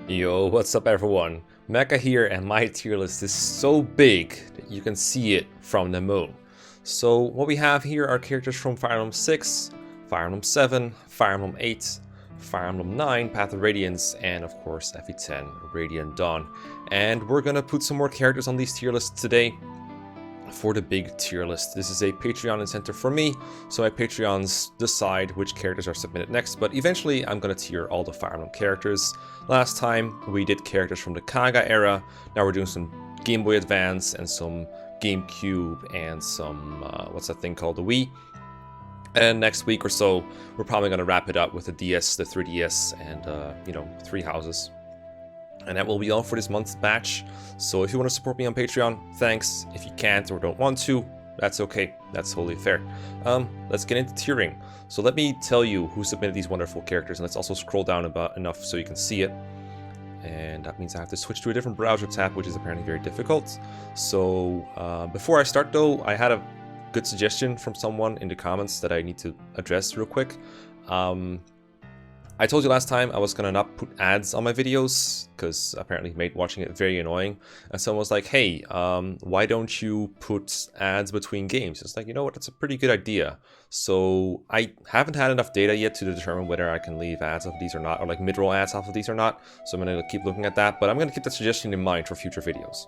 Yo, what's up everyone? Mekkah here, and my tier list is so big that you can see it from the moon. So what we have here are characters from Fire Emblem 6, Fire Emblem 7, Fire Emblem 8, Fire Emblem 9, Path of Radiance, and of course FE10, Radiant Dawn. And we're gonna put some more characters on these tier lists today for the big tier list. This is a Patreon incentive for me, so my Patreons decide which characters are submitted next, but eventually I'm gonna tier all the Fire Emblem characters. Last time we did characters from the Kaga era, now we're doing some Game Boy Advance and some GameCube and some, what's that thing called, the Wii? And next week or so, we're probably gonna wrap it up with the DS, the 3DS, and, Three Houses. And that will be all for this month's batch. So if you want to support me on Patreon, thanks. If you can't or don't want to, that's okay. That's totally fair. Let's get into tiering. So let me tell you who submitted these wonderful characters, and let's also scroll down about enough so you can see it. And that means I have to switch to a different browser tab, which is apparently very difficult. So before I start though, I had a good suggestion from someone in the comments that I need to address real quick. I told you last time I was gonna not put ads on my videos because apparently it made watching it very annoying. And someone was like, hey, why don't you put ads between games? It's like, you know what, that's a pretty good idea. So I haven't had enough data yet to determine whether I can leave ads off of these or not, or like mid-roll ads off of these or not. So I'm gonna keep looking at that, but I'm gonna keep that suggestion in mind for future videos.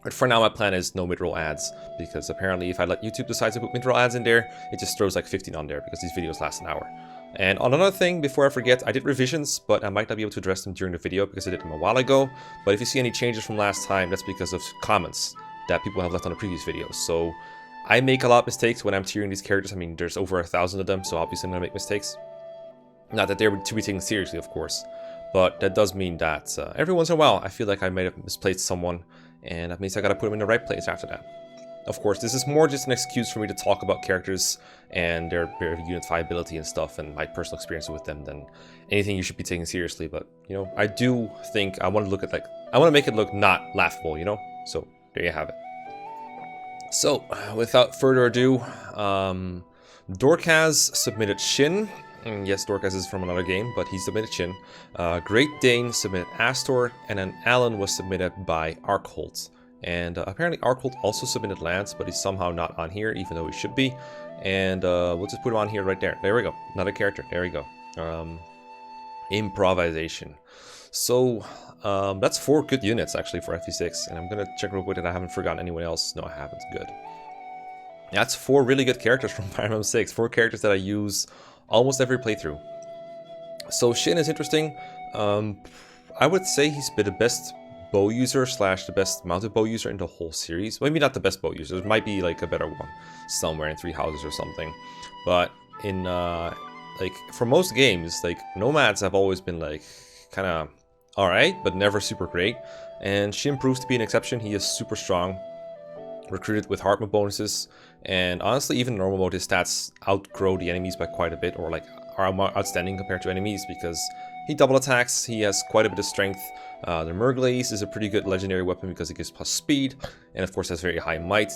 But for now, my plan is no mid-roll ads, because apparently if I let YouTube decide to put mid-roll ads in there, it just throws like 15 on there because these videos last an hour. And on another thing, before I forget, I did revisions, but I might not be able to address them during the video because I did them a while ago. But if you see any changes from last time, that's because of comments that people have left on the previous videos. So I make a lot of mistakes when I'm tiering these characters. I mean, there's over 1,000 of them, so obviously I'm going to make mistakes. Not that they're to be taken seriously, of course, but that does mean that every once in a while, I feel like I might have misplaced someone, and that means I got to put them in the right place after that. Of course, this is more just an excuse for me to talk about characters and their unifiability and stuff and my personal experience with them than anything you should be taking seriously. But, you know, I do think I want to look at I want to make it look not laughable, you know? So there you have it. So without further ado, Dorcas submitted Shin. Yes, Dorcas is from another game, but he submitted Shin. Great Dane submitted Astor, and then Alan was submitted by Arkholt. And apparently Arkholt also submitted Lance, but he's somehow not on here, even though he should be. And we'll just put him on here right there. There we go. Another character. There we go. Improvisation. So that's 4 good units actually for FE6. And I'm going to check real quick that I haven't forgotten anyone else. No, I haven't. Good. That's 4 really good characters from Fire Emblem 6. 4 characters that I use almost every playthrough. So Shin is interesting. I would say he's been the best bow user slash the best mounted bow user in the whole series. Maybe not the best bow user. There might be like a better one somewhere in Three Houses or something. But in like for most games, like nomads have always been like kind of alright, but never super great. And Shin proves to be an exception. He is super strong, recruited with hard mode bonuses, and honestly, even normal mode, his stats outgrow the enemies by quite a bit, or like are outstanding compared to enemies because he double attacks. He has quite a bit of strength. The Murglaze is a pretty good legendary weapon because it gives plus speed, and of course has very high might.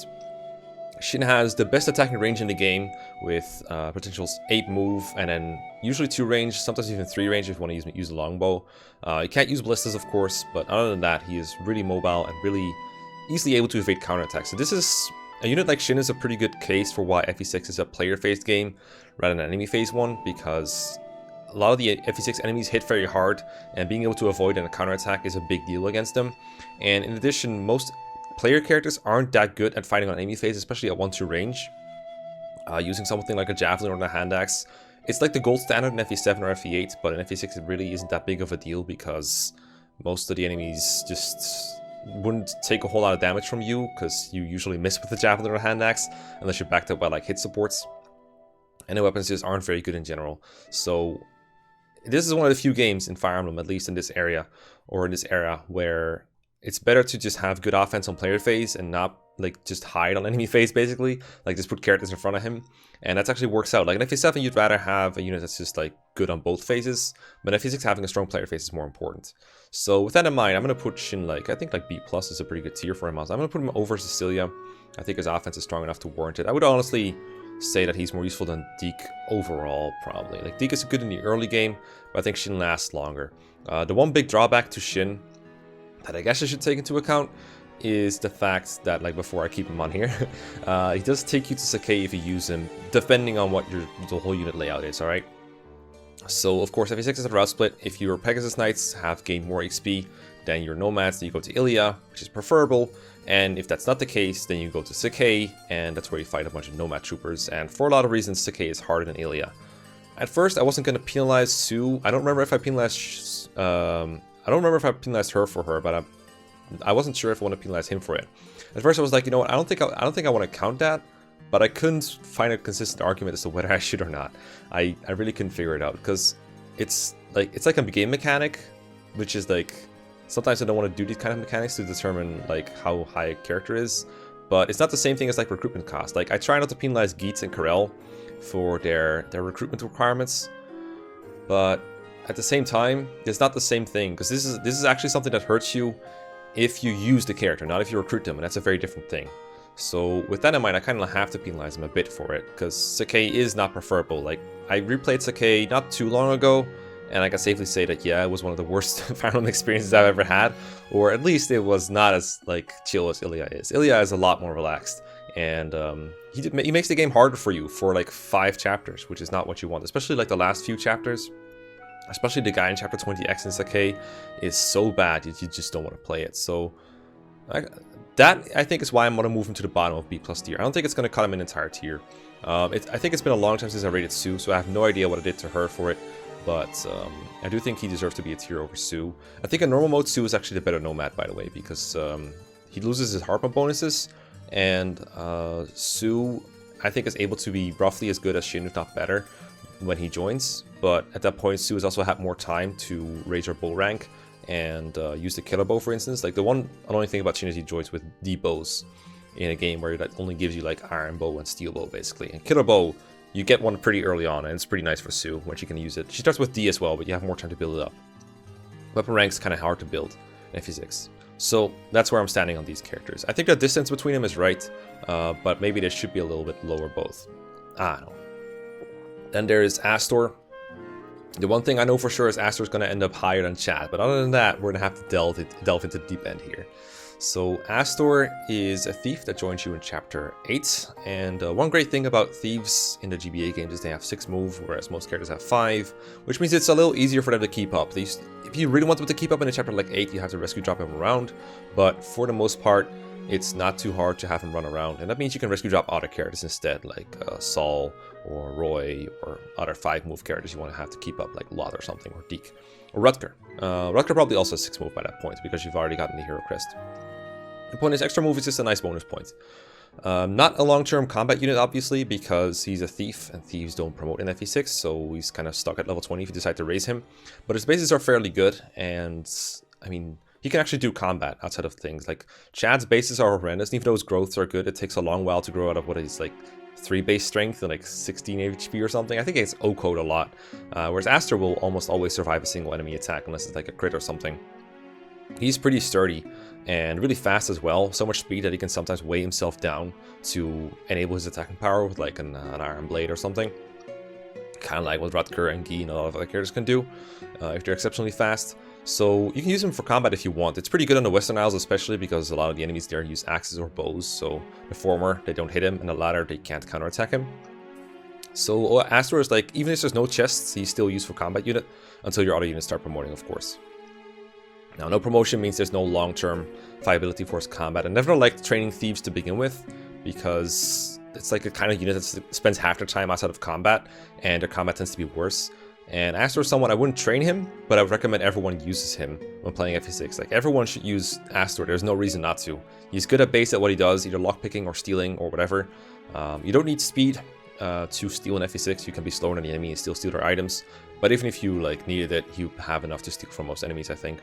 Shin has the best attacking range in the game with potentials 8 move, and then usually 2 range, sometimes even 3 range if you want to use a longbow. You can't use ballistas, of course, but other than that, he is really mobile and really easily able to evade counterattacks. So this is a unit like Shin is a pretty good case for why FE6 is a player-phased game rather than an enemy-phased one, because a lot of the FE6 enemies hit very hard, and being able to avoid a counterattack is a big deal against them. And in addition, most player characters aren't that good at fighting on enemy phase, especially at 1-2 range. Using something like a javelin or a hand axe, it's like the gold standard in FE7 or FE8, but in FE6 it really isn't that big of a deal because most of the enemies just wouldn't take a whole lot of damage from you because you usually miss with the javelin or hand axe unless you're backed up by like hit supports. And the weapons just aren't very good in general. So this is one of the few games in Fire Emblem, at least in this area or in this era, where it's better to just have good offense on player phase and not like just hide on enemy phase, basically. Like just put characters in front of him, and that actually works out. Like in FE7 you'd rather have a unit that's just like good on both phases, but in FE6 having a strong player phase is more important. So with that in mind, I'm going to put Shin like, I think like B+ is a pretty good tier for him. I'm going to put him over Cecilia. I think his offense is strong enough to warrant it. I would honestly say that he's more useful than Deke overall, probably. Like, Deke is good in the early game, but I think Shin lasts longer. The one big drawback to Shin that I guess I should take into account is the fact that, like, before I keep him on here, he does take you to Sakai if you use him, depending on what the whole unit layout is, alright? So, of course, FE6 is a route split. If your Pegasus Knights have gained more XP than your Nomads, then you go to Ileana, which is preferable. And if that's not the case, then you go to Sakai, and that's where you fight a bunch of Nomad troopers. And for a lot of reasons, Sakai is harder than Ileana. At first, I wasn't going to penalize Sue. I don't remember if I penalized her for her, but I wasn't sure if I want to penalize him for it. At first, I was like, you know what? I don't think I want to count that. But I couldn't find a consistent argument as to whether I should or not. I really couldn't figure it out, because it's like a game mechanic, which is like, sometimes I don't want to do these kind of mechanics to determine like how high a character is, but it's not the same thing as like recruitment cost. Like, I try not to penalize Geets and Khalil for their recruitment requirements, but at the same time, it's not the same thing, because this is actually something that hurts you if you use the character, not if you recruit them, and that's a very different thing. So with that in mind, I kind of have to penalize him a bit for it, because Sakai is not preferable. Like, I replayed Sakai not too long ago, and I can safely say that, yeah, it was one of the worst Fire Emblem experiences I've ever had, or at least it was not as, like, chill as Ileana is. Ileana is a lot more relaxed, and he makes the game harder for you for, like, 5 chapters, which is not what you want, especially, like, the last few chapters. Especially the guy in Chapter 20X in Sakai is so bad that you just don't want to play it. So that, I think, is why I'm going to move him to the bottom of B+ tier. I don't think it's going to cut him an entire tier. I think it's been a long time since I rated Sue, so I have no idea what I did to her for it. But I do think he deserves to be a tier over Sue. I think in normal mode, Sue is actually the better Nomad, by the way, because he loses his Harpen bonuses, and Sue, I think, is able to be roughly as good as Shin, if not better, when he joins. But at that point, Sue has also had more time to raise her bow rank and use the killer bow, for instance. Like, the one annoying thing about Shin is he joins with D bows in a game where that only gives you like iron bow and steel bow, basically. And killer bow, you get one pretty early on, and it's pretty nice for Sue when she can use it. She starts with D as well, but you have more time to build it up. Weapon rank's kind of hard to build in FE6. So that's where I'm standing on these characters. I think the distance between them is right, but maybe they should be a little bit lower both. I don't know. Then there is Astor. The one thing I know for sure is Astor's going to end up higher than Chad, but other than that, we're going to have to delve into the deep end here. So Astor is a thief that joins you in Chapter 8, and one great thing about thieves in the GBA games is they have 6 moves, whereas most characters have 5, which means it's a little easier for them to keep up. If you really want them to keep up in a chapter like 8, you have to rescue drop them around, but for the most part, it's not too hard to have him run around, and that means you can rescue drop other characters instead, like Saul or Roy or other 5-move characters you want to have to keep up, like Lot or something, or Deke, or Rutger. Rutger probably also has 6 move by that point, because you've already gotten the hero crest. The point is, extra move is just a nice bonus point. Not a long-term combat unit, obviously, because he's a thief, and thieves don't promote in FE6, so he's kind of stuck at level 20 if you decide to raise him. But his bases are fairly good, and, I mean, he can actually do combat outside of things. Like, Chad's bases are horrendous, and even though his growths are good, it takes a long while to grow out of what is, like, 3 base strength and, like, 16 HP or something. I think it's O-code a lot. Whereas Astor will almost always survive a single enemy attack, unless it's, like, a crit or something. He's pretty sturdy and really fast as well, so much speed that he can sometimes weigh himself down to enable his attacking power with like an iron blade or something. Kind of like what Rutger and Guy and a lot of other characters can do if they're exceptionally fast. So you can use him for combat if you want. It's pretty good on the Western Isles, especially because a lot of the enemies there use axes or bows, so the former, they don't hit him, and the latter, they can't counterattack him. So Astor is like, even if there's no chests, he's still used for combat unit until your other units start promoting, of course. Now, no promotion means there's no long-term viability for his combat. I never liked training thieves to begin with, because it's like a kind of unit that spends half their time outside of combat, and their combat tends to be worse. And Astor is someone, I wouldn't train him, but I would recommend everyone uses him when playing FE6. Like, everyone should use Astor, there's no reason not to. He's good at base at what he does, either lockpicking or stealing or whatever. You don't need speed to steal in FE6, you can be slower than the enemy and still steal their items. But even if you like needed it, you have enough to steal from most enemies, I think.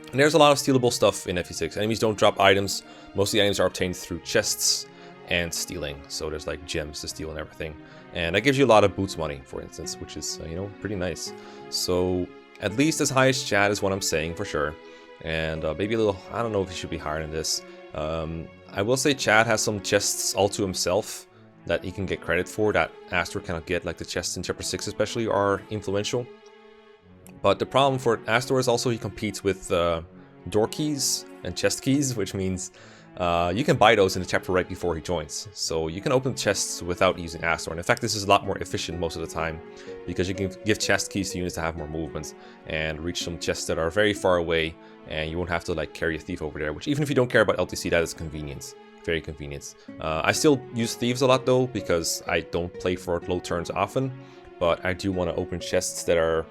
And there's a lot of stealable stuff in FE6. Enemies don't drop items. Most of the items are obtained through chests and stealing. So there's like gems to steal and everything. And that gives you a lot of boots money, for instance, which is, you know, pretty nice. So at least as high as Chad is what I'm saying for sure. And maybe a little, I don't know if he should be higher than this. I will say Chad has some chests all to himself that he can get credit for that Astor cannot get, like the chests in Chapter 6 especially are influential. But the problem for Astor is also he competes with door keys and chest keys, which means you can buy those in the chapter right before he joins. So you can open chests without using Astor. And in fact, this is a lot more efficient most of the time because you can give chest keys to units that have more movement and reach some chests that are very far away, and you won't have to like carry a thief over there, which even if you don't care about LTC, that is convenience. Very convenient. I still use thieves a lot though because I don't play for low turns often, but I do want to open chests that are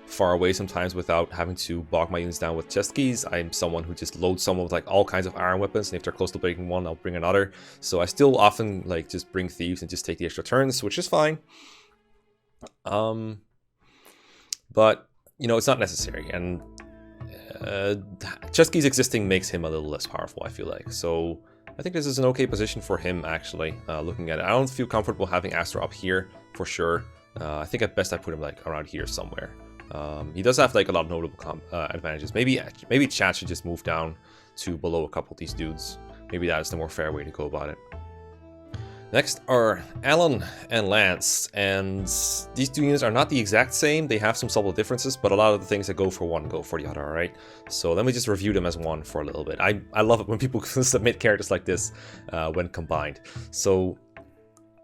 far away sometimes without having to bog my units down with chest keys. I'm someone who just loads someone with like all kinds of iron weapons, and if they're close to breaking one, I'll bring another. So I still often like just bring thieves and just take the extra turns, which is fine. But you know, it's not necessary, and chest keys existing makes him a little less powerful, I feel like. So I think this is an okay position for him actually, looking at it. I don't feel comfortable having Astor up here for sure. I think at best I put him like around here somewhere. He does have like a lot of notable advantages. Maybe chat should just move down to below a couple of these dudes. Maybe that is the more fair way to go about it. Next are Alan and Lance, and these two units are not the exact same. They have some subtle differences, but a lot of the things that go for one go for the other, alright? So let me just review them as one for a little bit. I love it when people submit characters like this when combined. So,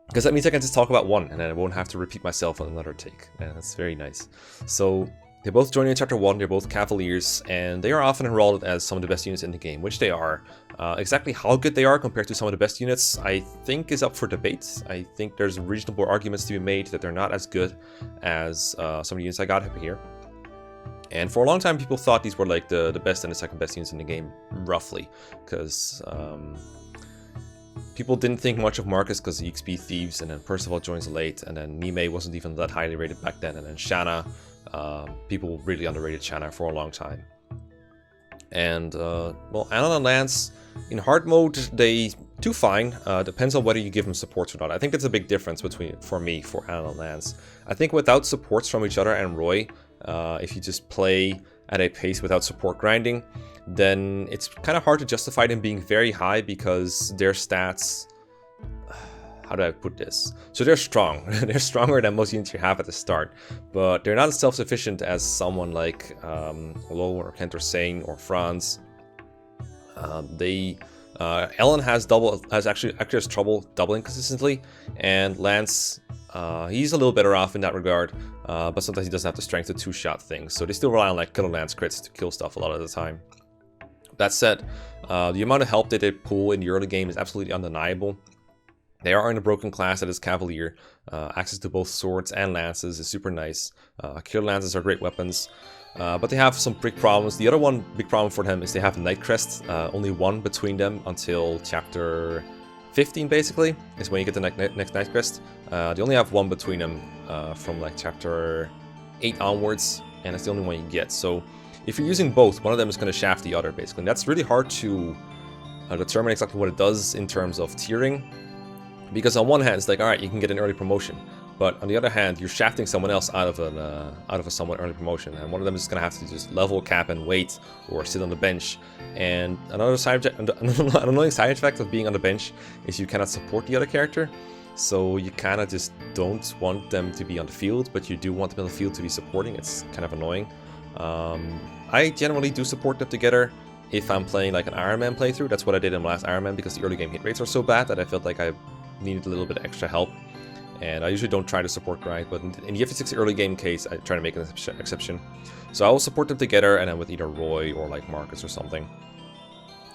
because that means I can just talk about one, and then I won't have to repeat myself on another take. And that's very nice. So, they both join in Chapter 1, they're both Cavaliers, and they are often heralded as some of the best units in the game, which they are. Exactly how good they are compared to some of the best units, I think is up for debate. I think there's reasonable arguments to be made that they're not as good as some of the units I got up here. And for a long time, people thought these were like the best and the second best units in the game, roughly, because people didn't think much of Marcus because the XP thieves, and then Percival joins late, and then Nime wasn't even that highly rated back then, and then Shanna. People really underrated Shanna for a long time. And, well, Alan and Lance, in hard mode, they do fine. Depends on whether you give them supports or not. I think that's a big difference for Alan and Lance. I think without supports from each other and Roy, if you just play at a pace without support grinding, then it's kind of hard to justify them being very high because their stats... How do I put this? So they're strong. They're stronger than most units you have at the start, but they're not as self-sufficient as someone like Owen or Kent or Sane or Franz. Ellen has trouble doubling consistently, and Lance, he's a little better off in that regard, but sometimes he doesn't have the strength to two-shot things, so they still rely on like Killer Lance crits to kill stuff a lot of the time. That said, the amount of help that they pull in the early game is absolutely undeniable. They are in a broken class that is Cavalier. Access to both swords and lances is super nice. Killer lances are great weapons, but they have some big problems. The other one big problem for them is they have Night Crest. Only one between them until chapter 15, basically, is when you get the next Night Crest. They only have one between them from like chapter 8 onwards, and it's the only one you get. So if you're using both, one of them is going to shaft the other, basically. And that's really hard to determine exactly what it does in terms of tiering. Because on one hand, it's like, all right, you can get an early promotion, but on the other hand, you're shafting someone else out of a somewhat early promotion, and one of them is going to have to just level cap and wait, or sit on the bench. And another side effect of being on the bench is you cannot support the other character, so you kind of just don't want them to be on the field, but you do want them on the field to be supporting. It's kind of annoying. I generally do support them together. If I'm playing like an Iron Man playthrough, that's what I did in the last Iron Man, because the early game hit rates are so bad that I felt like I needed a little bit of extra help, and I usually don't try to support grind, but in the FE6 early game case, I try to make an exception. So I will support them together, and then with either Roy or like Marcus or something,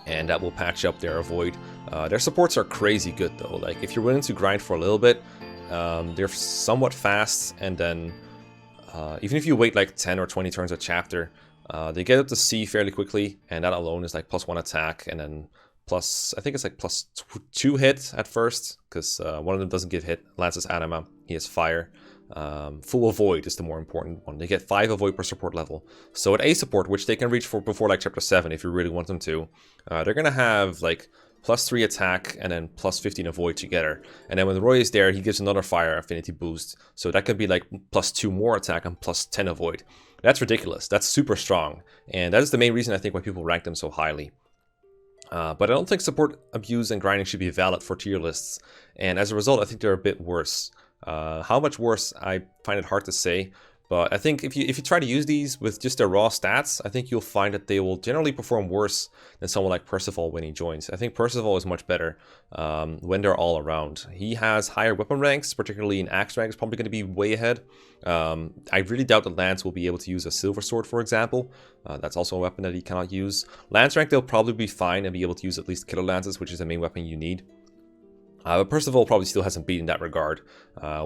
and that will patch up their avoid. Their supports are crazy good though. Like if you're willing to grind for a little bit, they're somewhat fast, and then even if you wait like 10 or 20 turns a chapter, they get up to C fairly quickly, and that alone is like +1 attack, and then plus, I think it's like +2 hit at first, because one of them doesn't get hit. Lance is anima, he has fire. Full avoid is the more important one. They get 5 avoid per support level. So at A support, which they can reach for before like chapter 7 if you really want them to, they're gonna have like +3 attack and then +15 avoid together. And then when Roy is there, he gives another fire affinity boost. So that could be like +2 more attack and +10 avoid. That's ridiculous. That's super strong. And that is the main reason I think why people rank them so highly. But I don't think support, abuse, and grinding should be valid for tier lists. And as a result, I think they're a bit worse. How much worse, I find it hard to say. But I think if you try to use these with just their raw stats, I think you'll find that they will generally perform worse than someone like Percival when he joins. I think Percival is much better when they're all around. He has higher weapon ranks, particularly in axe ranks, probably going to be way ahead. I really doubt that Lance will be able to use a silver sword, for example. That's also a weapon that he cannot use. Lance rank, they'll probably be fine and be able to use at least killer lances, which is the main weapon you need. But Percival probably still hasn't beaten that regard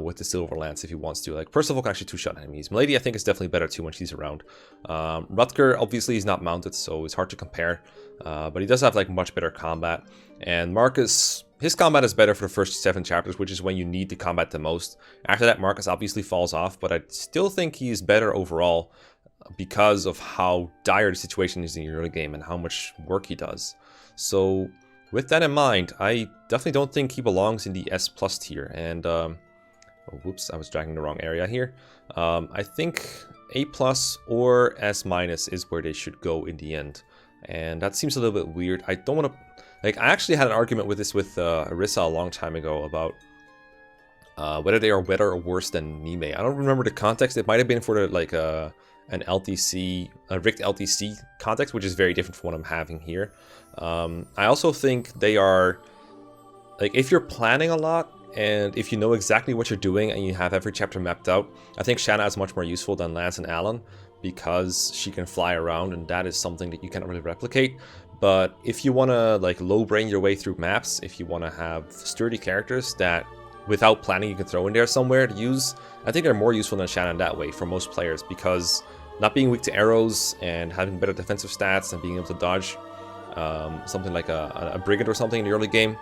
with the Silver Lance if he wants to. Like, Percival can actually two-shot enemies. Milady, I think, is definitely better too when she's around. Rutger, obviously, is not mounted, so it's hard to compare. But he does have, like, much better combat. And Marcus, his combat is better for the first 7 chapters, which is when you need the combat the most. After that, Marcus obviously falls off, but I still think he is better overall because of how dire the situation is in the early game and how much work he does. So with that in mind, I definitely don't think he belongs in the S+ tier. And, oh, whoops, I was dragging the wrong area here. I think A+ or S- is where they should go in the end. And that seems a little bit weird. I don't want to... Like, I actually had an argument with this with Arissa a long time ago about whether they are better or worse than Nime. I don't remember the context. It might have been for the, like, an LTC, a rigged LTC context, which is very different from what I'm having here. I also think they are, like, if you're planning a lot and if you know exactly what you're doing and you have every chapter mapped out, I think Shanna is much more useful than Lance and Alan because she can fly around, and that is something that you cannot really replicate. But if you want to, like, low brain your way through maps, if you want to have sturdy characters that without planning you can throw in there somewhere to use, I think they're more useful than Shannon that way for most players, because not being weak to arrows and having better defensive stats and being able to dodge something like a brigand or something in the early game,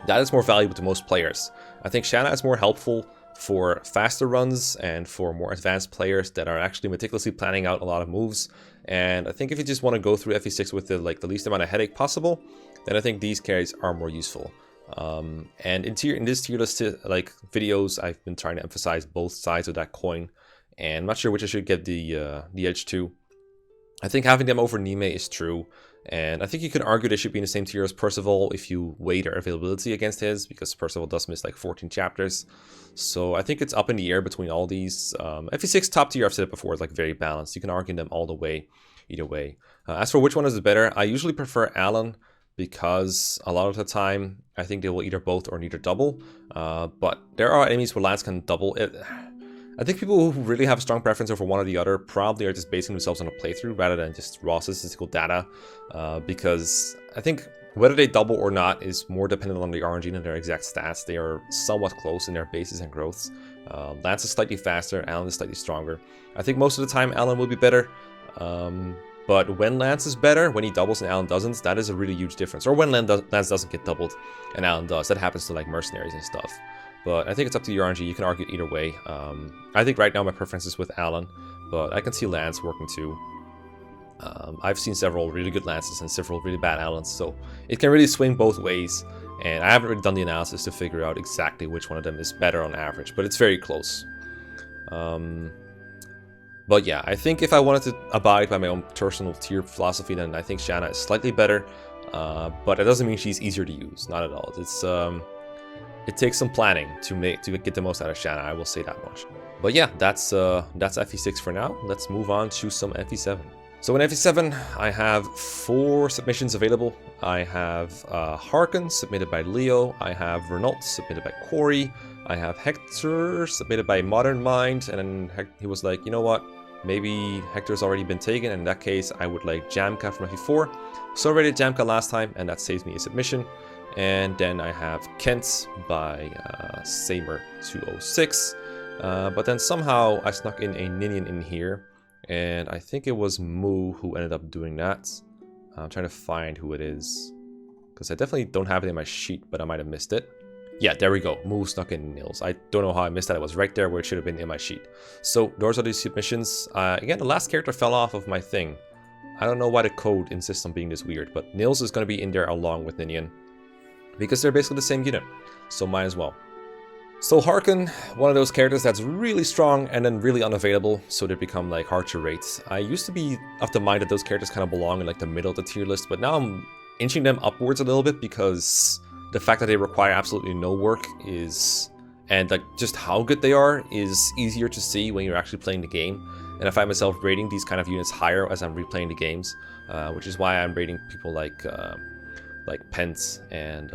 that is more valuable to most players. I think Shanna is more helpful for faster runs and for more advanced players that are actually meticulously planning out a lot of moves. And I think if you just want to go through FE6 with the least amount of headache possible, then I think these carries are more useful. And in this tier list videos, I've been trying to emphasize both sides of that coin, and I'm not sure which I should get the edge to. I think having them over Nime is true, and I think you could argue they should be in the same tier as Percival if you weigh their availability against his, because Percival does miss like 14 chapters. So I think it's up in the air between all these. FE6 top tier, I've said it before, is like very balanced. You can argue them all the way, either way. As for which one is better, I usually prefer Alan, because a lot of the time I think they will either both or neither double. But there are enemies where Lance can double it. I think people who really have a strong preference over one or the other probably are just basing themselves on a playthrough rather than just raw statistical data, because I think whether they double or not is more dependent on the RNG and their exact stats. They are somewhat close in their bases and growths. Lance is slightly faster, Alan is slightly stronger. I think most of the time Alan will be better. But when Lance is better, when he doubles and Alan doesn't, that is a really huge difference. Or when Lance doesn't get doubled and Alan does. That happens to like mercenaries and stuff. But I think it's up to your RNG. You can argue it either way. I think right now my preference is with Alan, but I can see Lance working too. I've seen several really good Lances and several really bad Alans, so it can really swing both ways. And I haven't really done the analysis to figure out exactly which one of them is better on average, but it's very close. But yeah, I think if I wanted to abide by my own personal tier philosophy, then I think Shanna is slightly better. But it doesn't mean she's easier to use, not at all. It takes some planning to get the most out of Shanna, I will say that much. But yeah, that's FE6 for now. Let's move on to some FE7. So in FE7, I have 4 submissions available. I have Harken, submitted by Leo. I have Renault, submitted by Corey. I have Hector, submitted by Modern Mind. And then he was like, you know what? Maybe Hector's already been taken. In that case, I would like Jamka from FE4. So I rated Jamka last time, and that saves me a submission. And then I have Kent by Samer206. But then somehow I snuck in a Ninian in here. And I think it was Moo who ended up doing that. I'm trying to find who it is, because I definitely don't have it in my sheet, but I might have missed it. Yeah, there we go. Moo snuck in Nils. I don't know how I missed that. It was right there where it should have been in my sheet. So those are the submissions. Again, the last character fell off of my thing. I don't know why the code insists on being this weird, but Nils is going to be in there along with Ninian, because they're basically the same unit. So might as well. So Harken, one of those characters that's really strong and then really unavailable, so they become like hard to rate. I used to be of the mind that those characters kind of belong in like the middle of the tier list, but now I'm inching them upwards a little bit because the fact that they require absolutely no work is, and like just how good they are is easier to see when you're actually playing the game. And I find myself rating these kind of units higher as I'm replaying the games, which is why I'm rating people like Pence and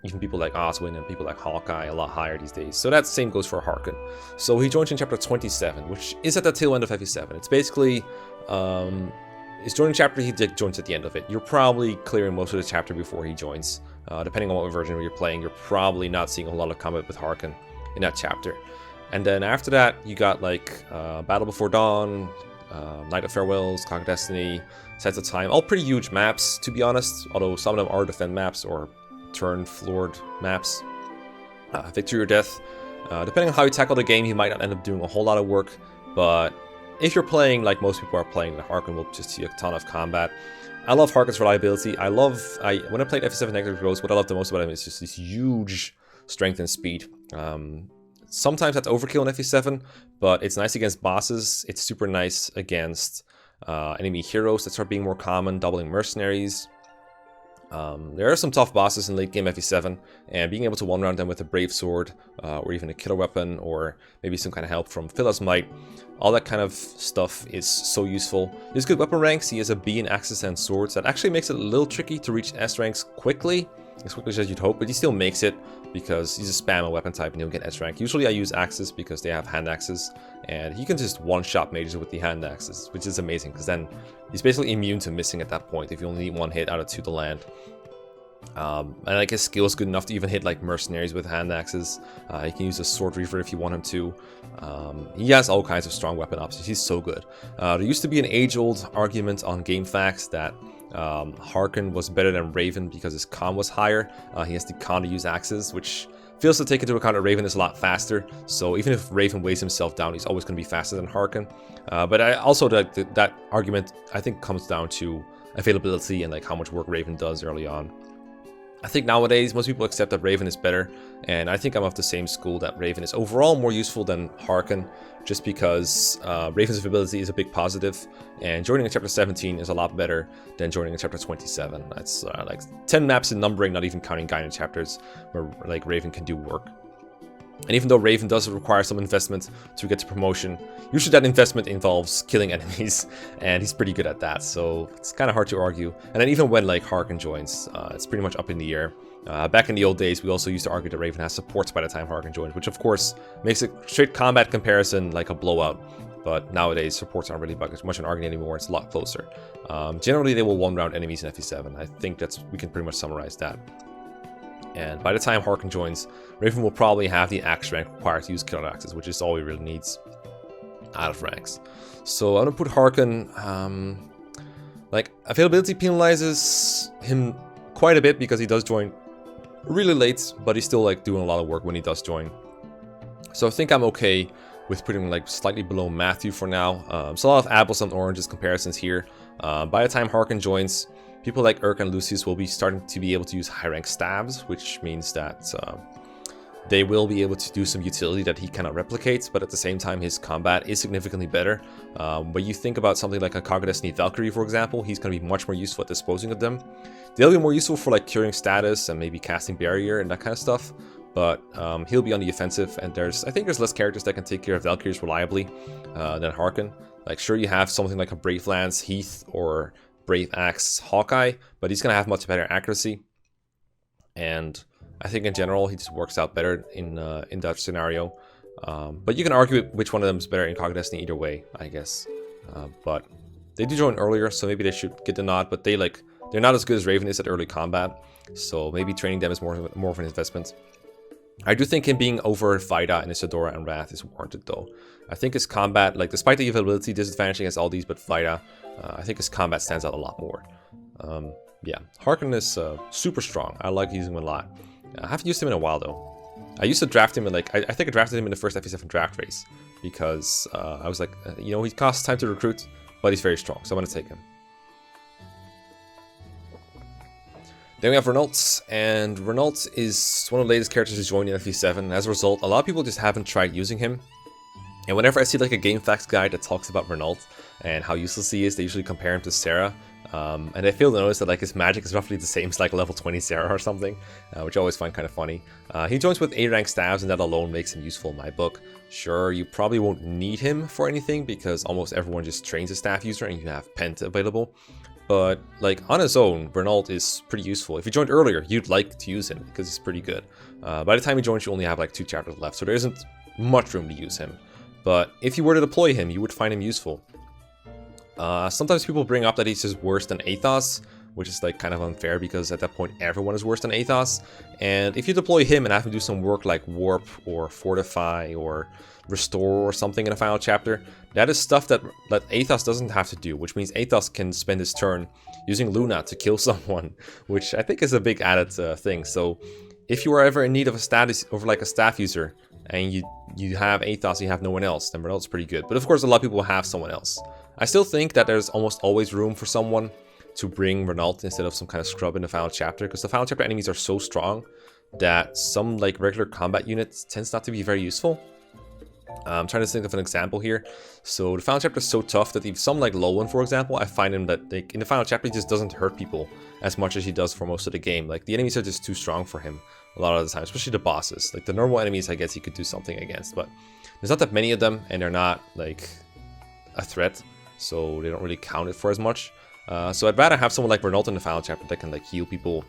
even people like Oswin and people like Hawkeye a lot higher these days. So that same goes for Harken. So he joins in chapter 27, which is at the tail end of FE7. It's basically his joining chapter. He joins at the end of it. You're probably clearing most of the chapter before he joins. Depending on what version you're playing, you're probably not seeing a lot of combat with Harken in that chapter. And then after that, you got like Battle Before Dawn, Night of Farewells, Clock of Destiny, Sets of Time, all pretty huge maps, to be honest, although some of them are defend maps or turn-floored maps. Victory or Death. Depending on how you tackle the game, you might not end up doing a whole lot of work, but if you're playing like most people are playing, the Harken will just see a ton of combat. I love Harken's reliability. When I played FE7 Negative Growth, what I love the most about him is just this huge strength and speed. Sometimes that's overkill in FE7, but it's nice against bosses. It's super nice against enemy heroes that start being more common, doubling mercenaries. There are some tough bosses in late game FE7, and being able to one-round them with a Brave Sword, or even a killer weapon, or maybe some kind of help from Phila's Might, all that kind of stuff is so useful. There's good weapon ranks. He has a B in axes and swords. That actually makes it a little tricky to reach S ranks quickly as you'd hope, but he still makes it because he's a spam a weapon type and he'll get S rank. Usually I use axes because they have hand axes, and he can just one-shot mages with the hand axes, which is amazing because then he's basically immune to missing at that point if you only need one hit out of 2 to land. And like his skill is good enough to even hit like mercenaries with hand axes. He can use a sword reaver if you want him to. He has all kinds of strong weapon options. He's so good. There used to be an age-old argument on GameFAQs that Harken was better than Raven because his con was higher. He has the con to use axes, which fails to take into account that Raven is a lot faster. So even if Raven weighs himself down, he's always going to be faster than Harken. But that argument I think comes down to availability and like how much work Raven does early on. I think nowadays most people accept that Raven is better, and I think I'm of the same school that Raven is overall more useful than Harken, just because Raven's availability is a big positive, and joining in chapter 17 is a lot better than joining in chapter 27. That's like 10 maps in numbering, not even counting guided chapters, where like Raven can do work. And even though Raven does require some investment to get to promotion, usually that investment involves killing enemies, and he's pretty good at that, so it's kind of hard to argue. And then even when like Harken joins, it's pretty much up in the air. Back in the old days, we also used to argue that Raven has supports by the time Harken joins, which of course makes a straight combat comparison like a blowout. But nowadays, supports aren't really much an argument anymore. It's a lot closer. Generally, they will one-round enemies in FE7. I think we can pretty much summarize that. And by the time Harken joins, Raven will probably have the axe rank required to use killer axes, which is all he really needs out of ranks. So I'm gonna put Harken, like availability penalizes him quite a bit because he does join really late, but he's still like doing a lot of work when he does join. So I think I'm okay with putting him like slightly below Matthew for now. So a lot of apples and oranges comparisons here. By the time Harken joins, people like Urk and Lucius will be starting to be able to use high-rank stabs, which means that they will be able to do some utility that he cannot replicate, but at the same time his combat is significantly better. But you think about something like a Cog of Destiny Valkyrie, for example, he's going to be much more useful at disposing of them. They'll be more useful for like curing status and maybe casting barrier and that kind of stuff, but he'll be on the offensive, and I think there's less characters that can take care of Valkyries reliably than Harken. Like sure, you have something like a Brave Lance Heath or Brave Axe Hawkeye, but he's going to have much better accuracy, and I think in general he just works out better in that scenario. But you can argue which one of them is better in Cog of Destiny either way, I guess. But they do join earlier, so maybe they should get the nod, but they're not as good as Raven is at early combat, so maybe training them is more of an investment. I do think him being over Vida and Isadora and Wrath is warranted though. I think his combat, like despite the availability disadvantage against all these but Vida, I think his combat stands out a lot more. Yeah, Harken is super strong. I like using him a lot. I haven't used him in a while though. I used to draft him in like, I think I drafted him in the first FE7 draft race because I was like, you know, he costs time to recruit, but he's very strong, so I'm going to take him. Then we have Renault, and Renault is one of the latest characters to join in FE7, and as a result, a lot of people just haven't tried using him. And whenever I see like a GameFAQs guide that talks about Renault and how useless he is, they usually compare him to Sarah. And I fail to notice that like his magic is roughly the same as like level 20 Sarah or something, which I always find kind of funny. He joins with A rank staves, and that alone makes him useful in my book. Sure, you probably won't need him for anything because almost everyone just trains a staff user and you have Pent available. But like on his own, Renault is pretty useful. If you joined earlier, you'd like to use him because he's pretty good. By the time you join, you only have like 2 chapters left, so there isn't much room to use him. But if you were to deploy him, you would find him useful. Sometimes people bring up that he's just worse than Athos, which is like kind of unfair because at that point everyone is worse than Athos. And if you deploy him and have him do some work like Warp or Fortify or Restore or something in a final chapter, that is stuff that Athos doesn't have to do, which means Athos can spend his turn using Luna to kill someone, which I think is a big added thing. So if you are ever in need of a status over like a staff user and you have Athos, you have no one else, then Renault's pretty good. But of course a lot of people have someone else. I still think that there's almost always room for someone to bring Renault instead of some kind of scrub in the final chapter, because the final chapter enemies are so strong that some like regular combat units tends not to be very useful. I'm trying to think of an example here. So the final chapter is so tough that if some like Lowen, for example, I find him that like, in the final chapter he just doesn't hurt people as much as he does for most of the game. Like the enemies are just too strong for him a lot of the time, especially the bosses. Like the normal enemies, I guess he could do something against, but there's not that many of them and they're not like a threat, so they don't really count it for as much. So I'd rather have someone like Renault in the final chapter that can like heal people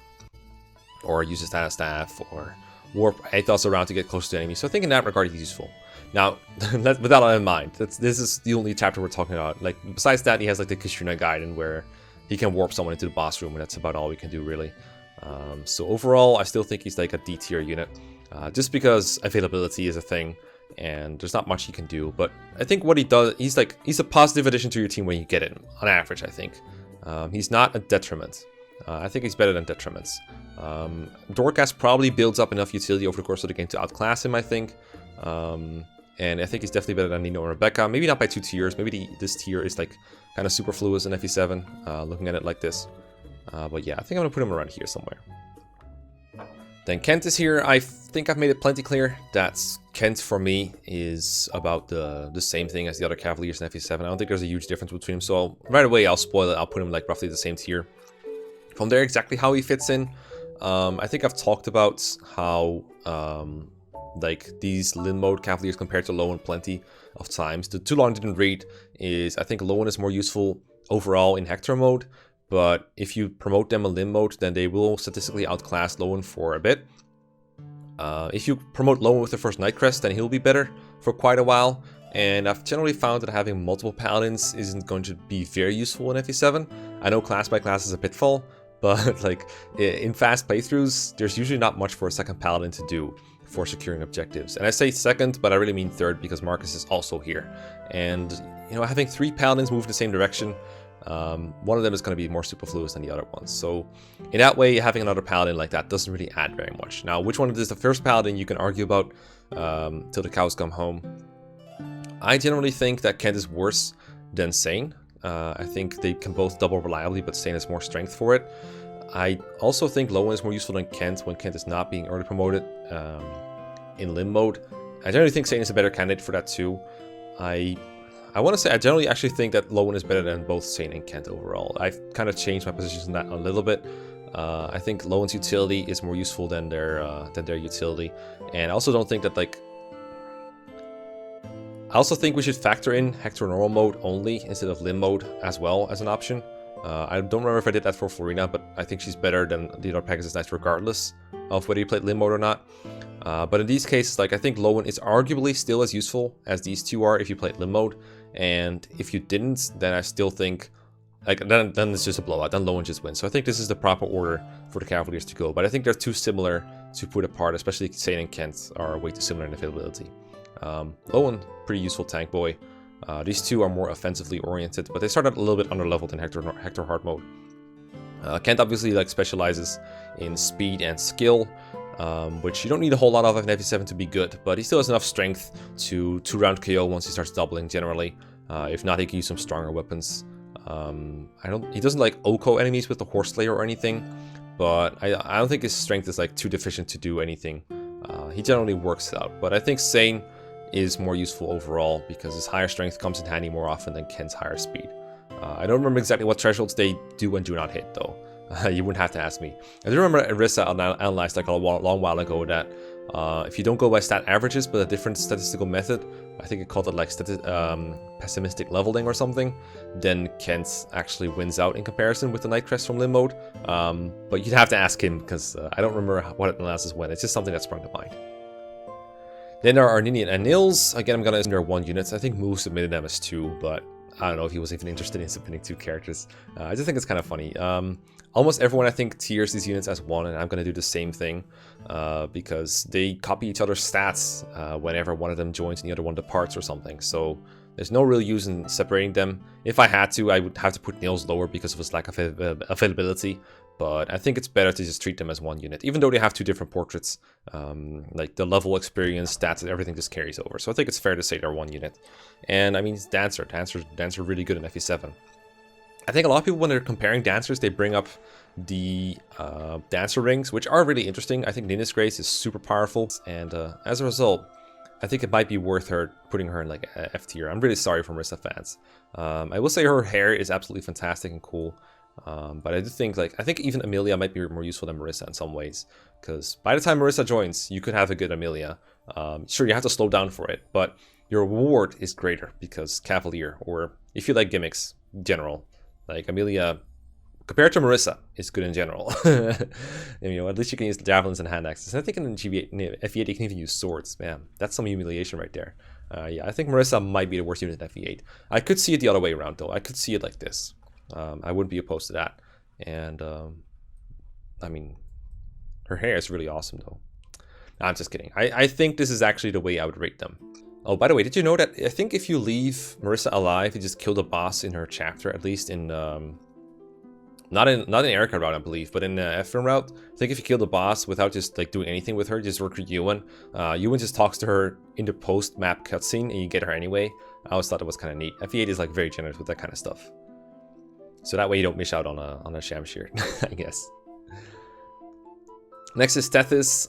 or use his staff or warp Athos around to get close to the enemy. So I think in that regard he's useful. Now, with that in mind, this is the only chapter we're talking about. Like besides that, he has like the Kishuna Gaiden where he can warp someone into the boss room, and that's about all we can do really. So overall, I still think he's like a D tier unit, just because availability is a thing. And there's not much he can do, but I think what he does, he's a positive addition to your team when you get him, on average, I think. He's not a detriment. I think he's better than detriments. Dorcas probably builds up enough utility over the course of the game to outclass him, I think. And I think he's definitely better than Nino or Rebecca. Maybe not by 2 tiers, maybe this tier is like kind of superfluous in FE7, looking at it like this. But yeah, I think I'm gonna put him around here somewhere. Then Kent is here. I think I've made it plenty clear that Kent for me is about the same thing as the other Cavaliers in FE7. I don't think there's a huge difference between them, so right away I'll spoil it. I'll put him like roughly the same tier. From there, exactly how he fits in, I think I've talked about how like these Lin mode Cavaliers compared to Lowen plenty of times. The too long didn't read is I think Lowen is more useful overall in Hector mode. But if you promote them in Lim mode, then they will statistically outclass Lowen for a bit. If you promote Lowen with the first Night Crest, then he'll be better for quite a while. And I've generally found that having multiple Paladins isn't going to be very useful in FE7. I know class by class is a pitfall, but like in fast playthroughs, there's usually not much for a second Paladin to do for securing objectives. And I say second, but I really mean third because Marcus is also here. And you know, having 3 Paladins move in the same direction, one of them is going to be more superfluous than the other ones. So in that way, having another Paladin like that doesn't really add very much. Now, which one is the first Paladin you can argue about till the cows come home. I generally think that Kent is worse than Sane. I think they can both double reliably, but Sane has more strength for it. I also think Lowen is more useful than Kent when Kent is not being early promoted in Lim mode. I generally think Sane is a better candidate for that too. I want to say I generally actually think that Lowen is better than both Sane and Kent overall. I've kind of changed my positions on that a little bit. I think Lowen's utility is more useful than their utility, and I also don't think that like. I also think we should factor in Hector normal mode only instead of Lim mode as well as an option. I don't remember if I did that for Florina, but I think she's better than the other Pegasus Knights regardless of whether you played Lim mode or not. But in these cases, like I think Lowen is arguably still as useful as these two are if you played Lim mode. And if you didn't, then I still think like then it's just a blowout. Then Lowen just wins. So I think this is the proper order for the Cavaliers to go. But I think they're too similar to put apart, especially Sane and Kent are way too similar in availability. Owen, pretty useful tank boy. These two are more offensively oriented, but they start out a little bit underleveled in Hector hard mode. Kent obviously like specializes in speed and skill, which you don't need a whole lot of in FE7 to be good, but he still has enough strength to 2-round KO once he starts doubling generally. If not, he can use some stronger weapons. He doesn't like Oko enemies with the Horse Slayer or anything, but I don't think his strength is like too deficient to do anything. He generally works out, but I think Sane is more useful overall because his higher strength comes in handy more often than Kent's higher speed. I don't remember exactly what thresholds they do and do not hit, though. You wouldn't have to ask me. I do remember Arissa analyzed like a long while ago that if you don't go by stat averages, but a different statistical method, I think it called it like pessimistic leveling or something, then Kent actually wins out in comparison with the Nightcrest from Limb mode. But you'd have to ask him, because I don't remember what analysis went. It's just something that sprung to mind. Then there are Ninian and Nils. Again, I'm going to assume they're 1 units. I think Moo submitted them as 2, but I don't know if he was even interested in submitting 2 characters. I just think it's kind of funny. Almost everyone, I think, tiers these units as 1, and I'm going to do the same thing because they copy each other's stats whenever one of them joins and the other one departs or something. So there's no real use in separating them. If I had to, I would have to put Nils lower because of his lack of availability. But I think it's better to just treat them as 1 unit, even though they have 2 different portraits. Like the level, experience, stats, everything just carries over. So I think it's fair to say they're 1 unit. And I mean, Dancer really good in FE7. I think a lot of people, when they're comparing Dancers, they bring up the Dancer rings, which are really interesting. I think Nina's Grace is super powerful, and as a result, I think it might be worth her putting her in like a F tier. I'm really sorry for Marissa fans. I will say her hair is absolutely fantastic and cool. But I do think, I think even Amelia might be more useful than Marissa in some ways, because by the time Marissa joins, you could have a good Amelia. Sure, you have to slow down for it, but your reward is greater because Cavalier, or if you like gimmicks, general, like Amelia, compared to Marissa, is good in general. You know, at least you can use the javelins and hand axes. And I think in FE8 you can even use swords. Man, that's some humiliation right there. Yeah, I think Marissa might be the worst unit in FE8. I could see it the other way around, though. I could see it like this. I wouldn't be opposed to that. And, I mean, her hair is really awesome, though. No, I'm just kidding. I think this is actually the way I would rate them. Oh, by the way, did you know that I think if you leave Marissa alive, you just kill the boss in her chapter, at least in, not in Erica route, I believe, but in Ephraim route, I think if you kill the boss without just like doing anything with her, just recruit Ewan, Ewan just talks to her in the post-map cutscene and you get her anyway. I always thought it was kind of neat. FE8 is like very generous with that kind of stuff. So that way you don't miss out on a Shamshir, I guess. Next is Tethys.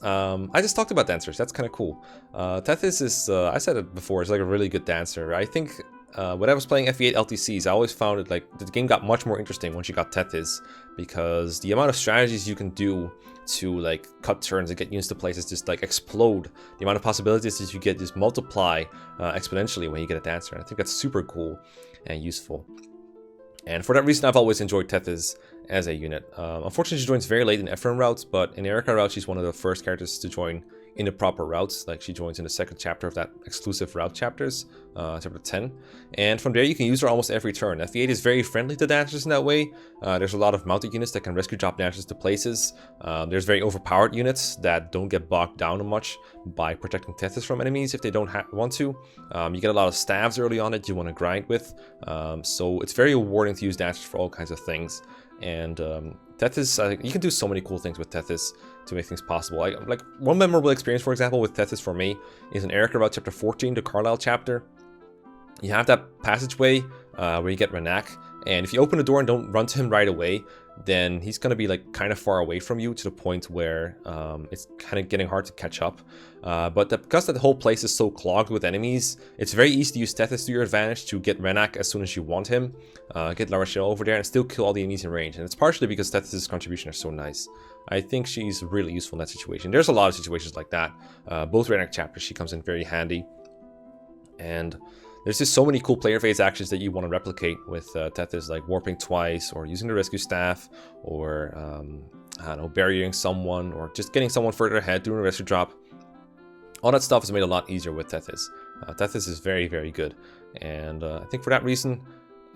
I just talked about dancers. That's kind of cool. Tethys is, I said it before, it's like a really good dancer. I think when I was playing FE8 LTCs, I always found it like the game got much more interesting once you got Tethys, because the amount of strategies you can do to like cut turns and get units to places just like explode. The amount of possibilities that you get just multiply exponentially when you get a dancer. And I think that's super cool and useful. And for that reason, I've always enjoyed Tethys as a unit. Unfortunately, she joins very late in Ephraim routes, but in Erica route, she's one of the first characters to join in the proper routes. Like, she joins in the 2nd chapter of that exclusive route chapters, chapter 10. And from there, you can use her almost every turn. FE8 is very friendly to dancers in that way. There's a lot of mounted units that can rescue drop dancers to places. There's very overpowered units that don't get bogged down much by protecting Tethys from enemies if they don't want to. You get a lot of staves early on that you want to grind with. So it's very rewarding to use dancers for all kinds of things. And Tethys, you can do so many cool things with Tethys to make things possible. Like one memorable experience, for example, with Tethys for me is in Erica Route Chapter 14, the Carlisle chapter. You have that passageway where you get Renault, and if you open the door and don't run to him right away, then he's going to be like kind of far away from you to the point where it's kind of getting hard to catch up. But because the whole place is so clogged with enemies, it's very easy to use Tethys to your advantage to get Renault as soon as you want him, get La Rochelle over there and still kill all the enemies in range. And it's partially because Tethys' contribution is so nice. I think she's really useful in that situation. There's a lot of situations like that. Both Renault chapters, she comes in very handy. And there's just so many cool player phase actions that you want to replicate with Tethys, like warping twice, or using the rescue staff, or I don't know, burying someone, or just getting someone further ahead, doing a rescue drop. All that stuff is made a lot easier with Tethys. Tethys is very, very good, and I think for that reason,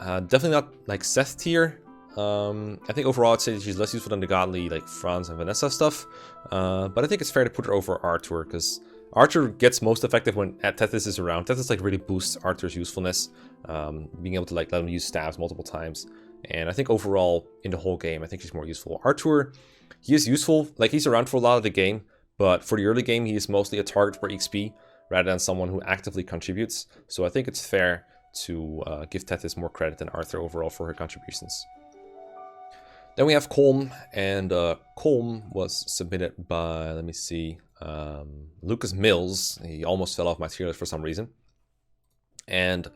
definitely not like Seth tier. I think overall I'd say she's less useful than the godly like Franz and Vanessa stuff, but I think it's fair to put her over Arthur, because Arthur gets most effective when Tethys is around. Tethys like really boosts Arthur's usefulness, being able to like let him use staves multiple times. And I think overall in the whole game, I think she's more useful. Arthur, he is useful, like he's around for a lot of the game, but for the early game, he is mostly a target for XP rather than someone who actively contributes. So I think it's fair to give Tethys more credit than Arthur overall for her contributions. Then we have Colm, and Colm was submitted by, let me see, Lucas Mills. He almost fell off my tier list for some reason. And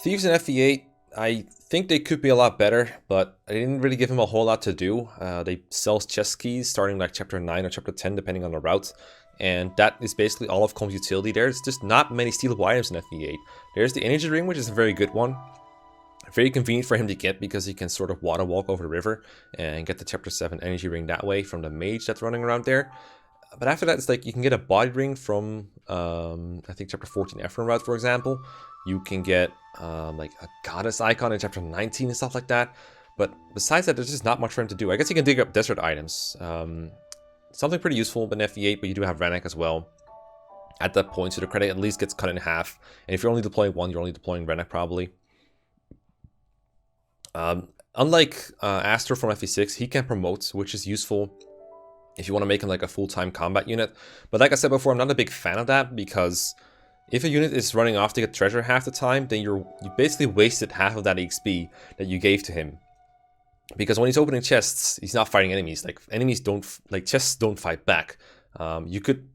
Thieves in FE8, I think they could be a lot better, but I didn't really give him a whole lot to do. They sell chest keys starting like chapter 9 or chapter 10, depending on the route. And that is basically all of Colm's utility. There's just not many stealable items in FE8. There's the energy ring, which is a very good one. Very convenient for him to get because he can sort of water walk over the river and get the chapter 7 energy ring that way from the mage that's running around there. But after that, it's like you can get a body ring from, I think, chapter 14 Ephraim route, for example. You can get like a goddess icon in chapter 19 and stuff like that. But besides that, there's just not much for him to do. I guess you can dig up desert items. Something pretty useful in FE8, but you do have Renault as well. At that point, so the credit at least gets cut in half. And if you're only deploying one, you're only deploying Renault probably. Unlike Astor from FE6, he can promote, which is useful if you want to make him like a full-time combat unit. But like I said before, I'm not a big fan of that, because if a unit is running off to get treasure half the time, then you basically wasted half of that XP that you gave to him. Because when he's opening chests, he's not fighting enemies. Like, enemies don't, like, chests don't fight back. You could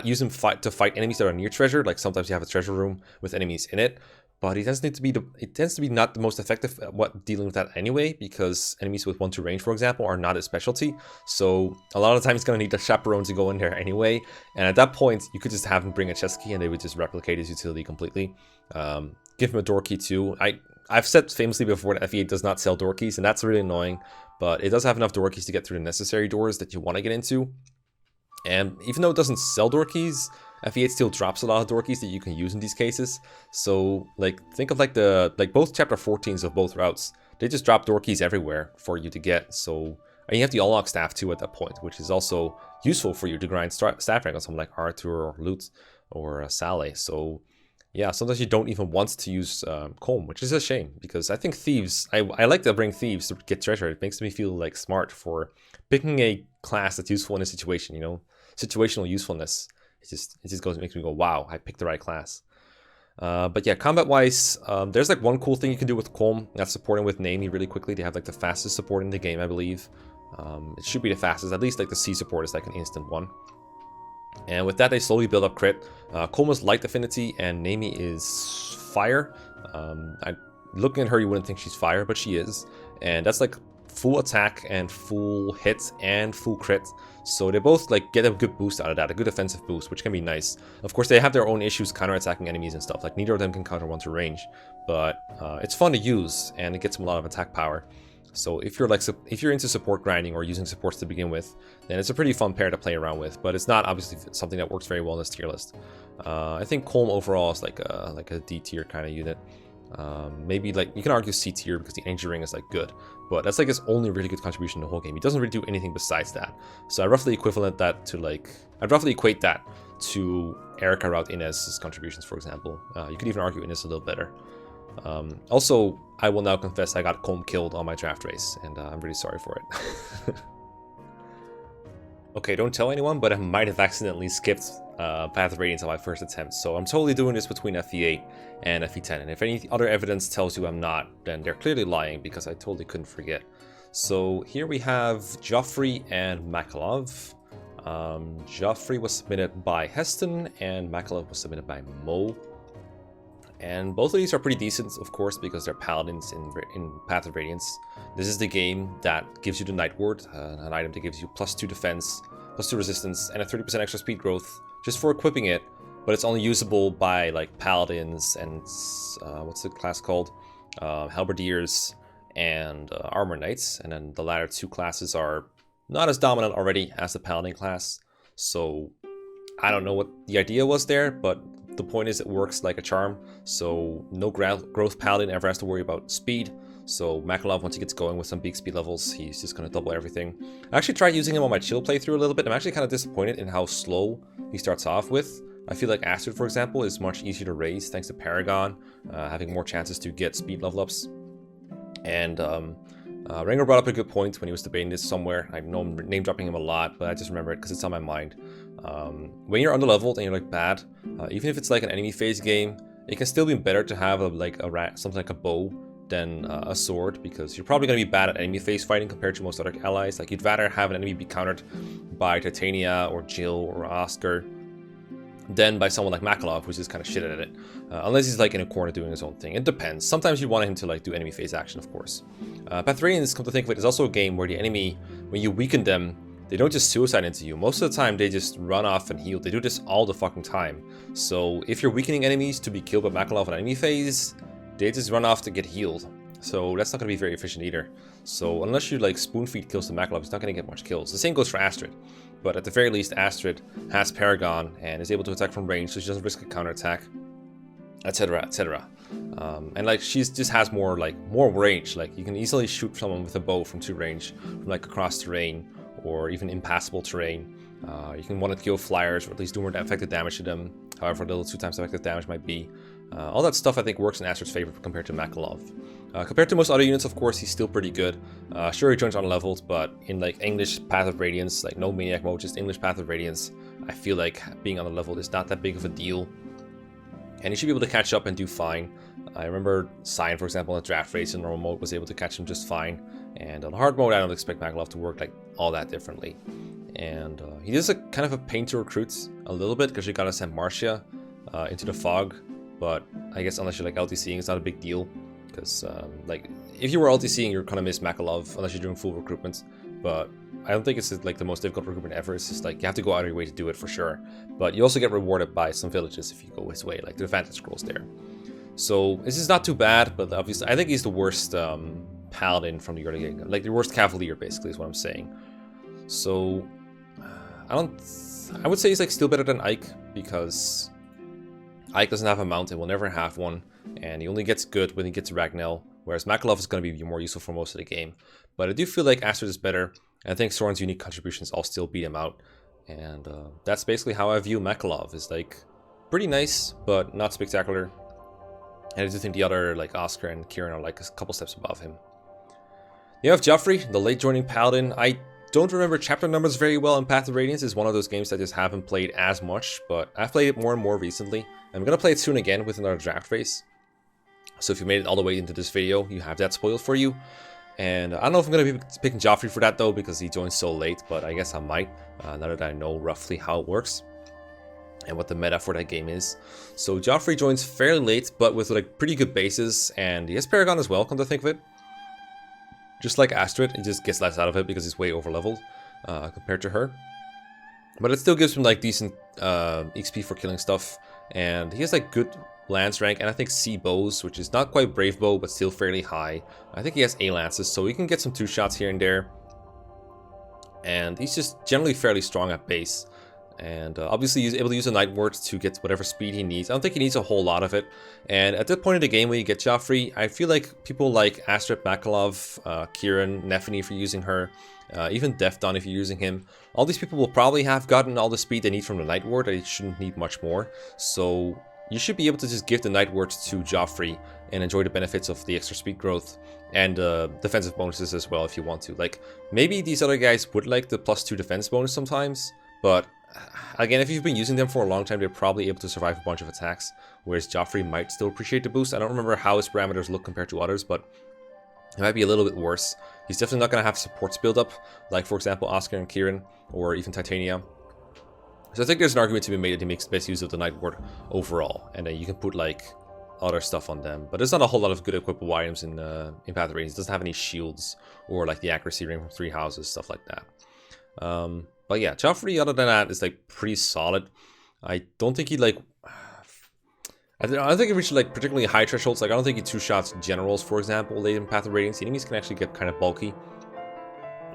use him to fight enemies that are near treasure. Like, sometimes you have a treasure room with enemies in it. But it tends to be not the most effective at dealing with that anyway, because enemies with 1-2 range, for example, are not his specialty. So a lot of the time he's going to need the chaperone to go in there anyway. And at that point, you could just have him bring a chest key and they would just replicate his utility completely. Give him a door key too. I've said famously before that FE8 does not sell door keys, and that's really annoying. But it does have enough door keys to get through the necessary doors that you want to get into. And even though it doesn't sell door keys, FE8 still drops a lot of door keys that you can use in these cases. So, like, think of like both chapter 14s of both routes. They just drop door keys everywhere for you to get. So, and you have the unlock staff too at that point, which is also useful for you to grind staff rank on something like Arthur or Lute or Saleh. So, yeah, sometimes you don't even want to use Colm, which is a shame, because I think thieves, I like to bring thieves to get treasure. It makes me feel like smart for picking a class that's useful in a situation, you know, situational usefulness. It just makes me go, wow, I picked the right class. But yeah, combat-wise, there's like one cool thing you can do with Colm. That's supporting with Naomi really quickly. They have like the fastest support in the game, I believe. It should be the fastest. At least like the C support is like an instant one. And with that, they slowly build up crit. Colm is light affinity, and Naomi is fire. Looking at her, you wouldn't think she's fire, but she is. And that's like full attack and full hit and full crit. So they both like get a good boost out of that, a good offensive boost, which can be nice. Of course, they have their own issues counterattacking enemies and stuff. Like, neither of them can counter 1 to range, but it's fun to use and it gets them a lot of attack power. So if you're into support grinding or using supports to begin with, then it's a pretty fun pair to play around with. But it's not obviously something that works very well in this tier list. I think Colm overall is like a D tier kind of unit. Maybe like you can argue C tier because the energy ring is like good, but that's like his only really good contribution in the whole game. He doesn't really do anything besides that. So I roughly equivalent that to like, I'd roughly equate that to Erica route Inez's contributions, for example. You could even argue Inez a little better. Also, I will now confess I got Colm killed on my draft race, and I'm really sorry for it. Okay, don't tell anyone, but I might have accidentally skipped Path of Radiance on my first attempt, so I'm totally doing this between FE8 and FE10, and if any other evidence tells you I'm not, then they're clearly lying, because I totally couldn't forget. So here we have Joffrey and Makalov. Joffrey was submitted by Heston, and Makalov was submitted by Mo. And both of these are pretty decent, of course, because they're paladins in Path of Radiance. This is the game that gives you the Night Ward, an item that gives you +2 defense, +2 resistance, and a 30% extra speed growth just for equipping it. But it's only usable by like paladins and what's the class called? Halberdiers and armor knights. And then the latter two classes are not as dominant already as the paladin class. So I don't know what the idea was there, but the point is it works like a charm. So no growth paladin ever has to worry about speed. So Makalov, once he gets going with some big speed levels, he's just going to double everything. I actually tried using him on my chill playthrough a little bit. I'm actually kind of disappointed in how slow he starts off with. I feel like Astor, for example, is much easier to raise thanks to Paragon, having more chances to get speed level ups. And Ranger brought up a good point when he was debating this somewhere. I know I'm name dropping him a lot, but I just remember it because it's on my mind. When you're underleveled and you're like bad, even if it's like an enemy phase game, it can still be better to have something like a bow than a sword, because you're probably going to be bad at enemy phase fighting compared to most other allies. Like, you'd rather have an enemy be countered by Titania or Jill or Oscar than by someone like Makalov, who's just kind of shit at it. Unless he's like in a corner doing his own thing. It depends. Sometimes you want him to like do enemy phase action, of course. Pathranians, come to think of it, is also a game where the enemy, when you weaken them, they don't just suicide into you. Most of the time, they just run off and heal. They do this all the fucking time. So if you're weakening enemies to be killed by Makalov in enemy phase, they just run off to get healed. So that's not going to be very efficient either. So unless you like spoon feed kills to Makalov, it's not going to get much kills. The same goes for Astrid. But at the very least, Astrid has Paragon and is able to attack from range, so she doesn't risk a counterattack, etc., etc. And like she just has more range. Like you can easily shoot someone with a bow from 2 range, from like across terrain or even impassable terrain. You can want to kill flyers or at least do more effective damage to them. However little 2 times effective damage might be. All that stuff I think works in Astrid's favor compared to Makalov. Compared to most other units, of course, he's still pretty good. Sure, he joins unleveled, but in like English Path of Radiance, like no Maniac mode, just English Path of Radiance, I feel like being unleveled is not that big of a deal. And he should be able to catch up and do fine. I remember Sign, for example, in the draft race in normal mode was able to catch him just fine. And on hard mode, I don't expect Makalov to work like all that differently. And he is a kind of a pain to recruit a little bit because you gotta send Marcia into the fog. But I guess unless you're like LTCing, it's not a big deal. Because like if you were LTCing, you're gonna miss Makalov unless you're doing full recruitment. But I don't think it's like the most difficult recruitment ever. It's just like you have to go out of your way to do it for sure. But you also get rewarded by some villages if you go his way, like the advantage scrolls there. So this is not too bad, but obviously I think he's the worst paladin from the early game, like the worst cavalier basically is what I'm saying. So I would say he's like still better than Ike because Ike doesn't have a mount and will never have one, and he only gets good when he gets Ragnell, whereas Makalov is going to be more useful for most of the game. But I do feel like Astor is better, and I think Soren's unique contributions all still beat him out. And that's basically how I view Makalov, is like pretty nice, but not spectacular. And I do think the other, like Oscar and Kieran, are like a couple steps above him. You have Joffrey, the late joining paladin. I don't remember chapter numbers very well in Path of Radiance. It's one of those games that I just haven't played as much, but I've played it more and more recently. I'm gonna play it soon again with another draft race. So if you made it all the way into this video, you have that spoiled for you. And I don't know if I'm gonna be picking Joffrey for that though, because he joined so late, but I guess I might, now that I know roughly how it works and what the meta for that game is. So Joffrey joins fairly late, but with like pretty good bases, and he has Paragon as well, come to think of it. Just like Astrid, he just gets less out of it because he's way over leveled compared to her. But it still gives him like decent XP for killing stuff, and he has like good lance rank, and I think C bows, which is not quite brave bow, but still fairly high. I think he has A lances, so he can get some 2 shots here and there. And he's just generally fairly strong at base. And obviously he's able to use a Night Ward to get whatever speed he needs. I don't think he needs a whole lot of it. And at that point in the game when you get Joffrey, I feel like people like Astrid, Makalov, Kieran, Nefany for using her, even Defdon if you're using him, all these people will probably have gotten all the speed they need from the Night Ward. They shouldn't need much more. So you should be able to just give the Night Ward to Joffrey and enjoy the benefits of the extra speed growth and defensive bonuses as well if you want to. Like, maybe these other guys would like the +2 defense bonus sometimes, but again, if you've been using them for a long time, they're probably able to survive a bunch of attacks, whereas Joffrey might still appreciate the boost. I don't remember how his parameters look compared to others, but it might be a little bit worse. He's definitely not going to have supports build up, like for example Oscar and Kieran, or even Titania. So I think there's an argument to be made that he makes the best use of the Night Ward overall, and then you can put like other stuff on them. But there's not a whole lot of good equipable items in Path of Radiance. It doesn't have any shields or like the accuracy ring from 3 houses, stuff like that. But yeah, Joffrey, other than that, is like pretty solid. I don't think he like... I don't think he reached like particularly high thresholds. Like I don't think he 2-shots generals, for example, late in Path of Radiance. The enemies can actually get kind of bulky.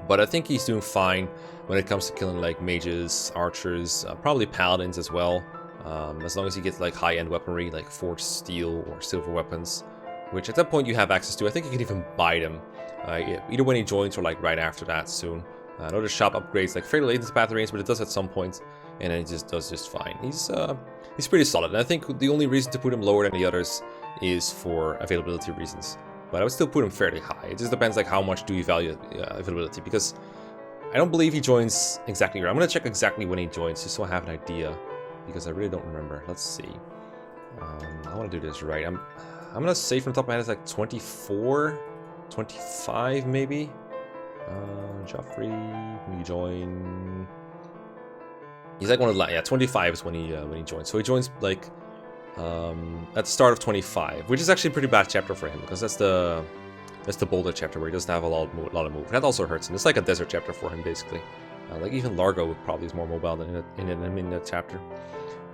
But I think he's doing fine when it comes to killing like mages, archers, probably paladins as well. As long as he gets like high-end weaponry, like forged steel or silver weapons, which at that point you have access to. I think you can even buy them, either when he joins or like right after that soon. I know the shop upgrades like fairly late in the Path of Radiance, but it does at some point, and then it just does just fine. He's pretty solid, and I think the only reason to put him lower than the others is for availability reasons. But I would still put him fairly high. It just depends like how much do you value availability, because I don't believe he joins exactly right. I'm gonna check exactly when he joins just so I have an idea, because I really don't remember. Let's see. I want to do this right. I'm gonna say from the top of my head it's like 24, 25 maybe. Joffrey, when you join... He's like one of the, yeah, 25 is when he joins. So he joins like at the start of 25, which is actually a pretty bad chapter for him, because that's the boulder chapter where he doesn't have a lot of move. That also hurts him. It's like a desert chapter for him, basically. Like even Largo probably is more mobile than in that chapter.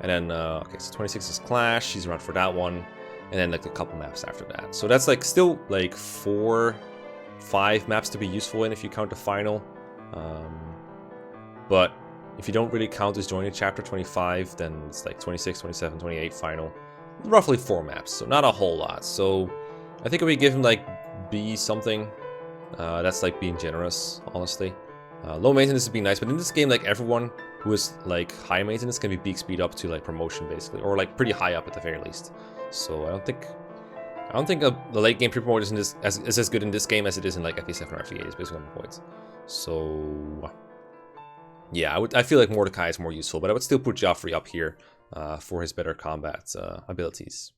And then, okay, so 26 is Clash. She's around for that one. And then like a couple maps after that. So that's like still like 4-5 maps to be useful in if you count the final. But if you don't really count as joining chapter 25, then it's like 26, 27, 28 final. Roughly 4 maps, so not a whole lot. So I think if we give him like B something, that's like being generous, honestly. Low maintenance would be nice, but in this game, like everyone who is like high maintenance can be beak speed up to like promotion, basically, or like pretty high up at the very least. So I don't think the late game pre-promote is as good in this game as it is in like FE7 or FE8, is basically my point. So yeah, I feel like Mordecai is more useful, but I would still put Joffrey up here for his better combat abilities.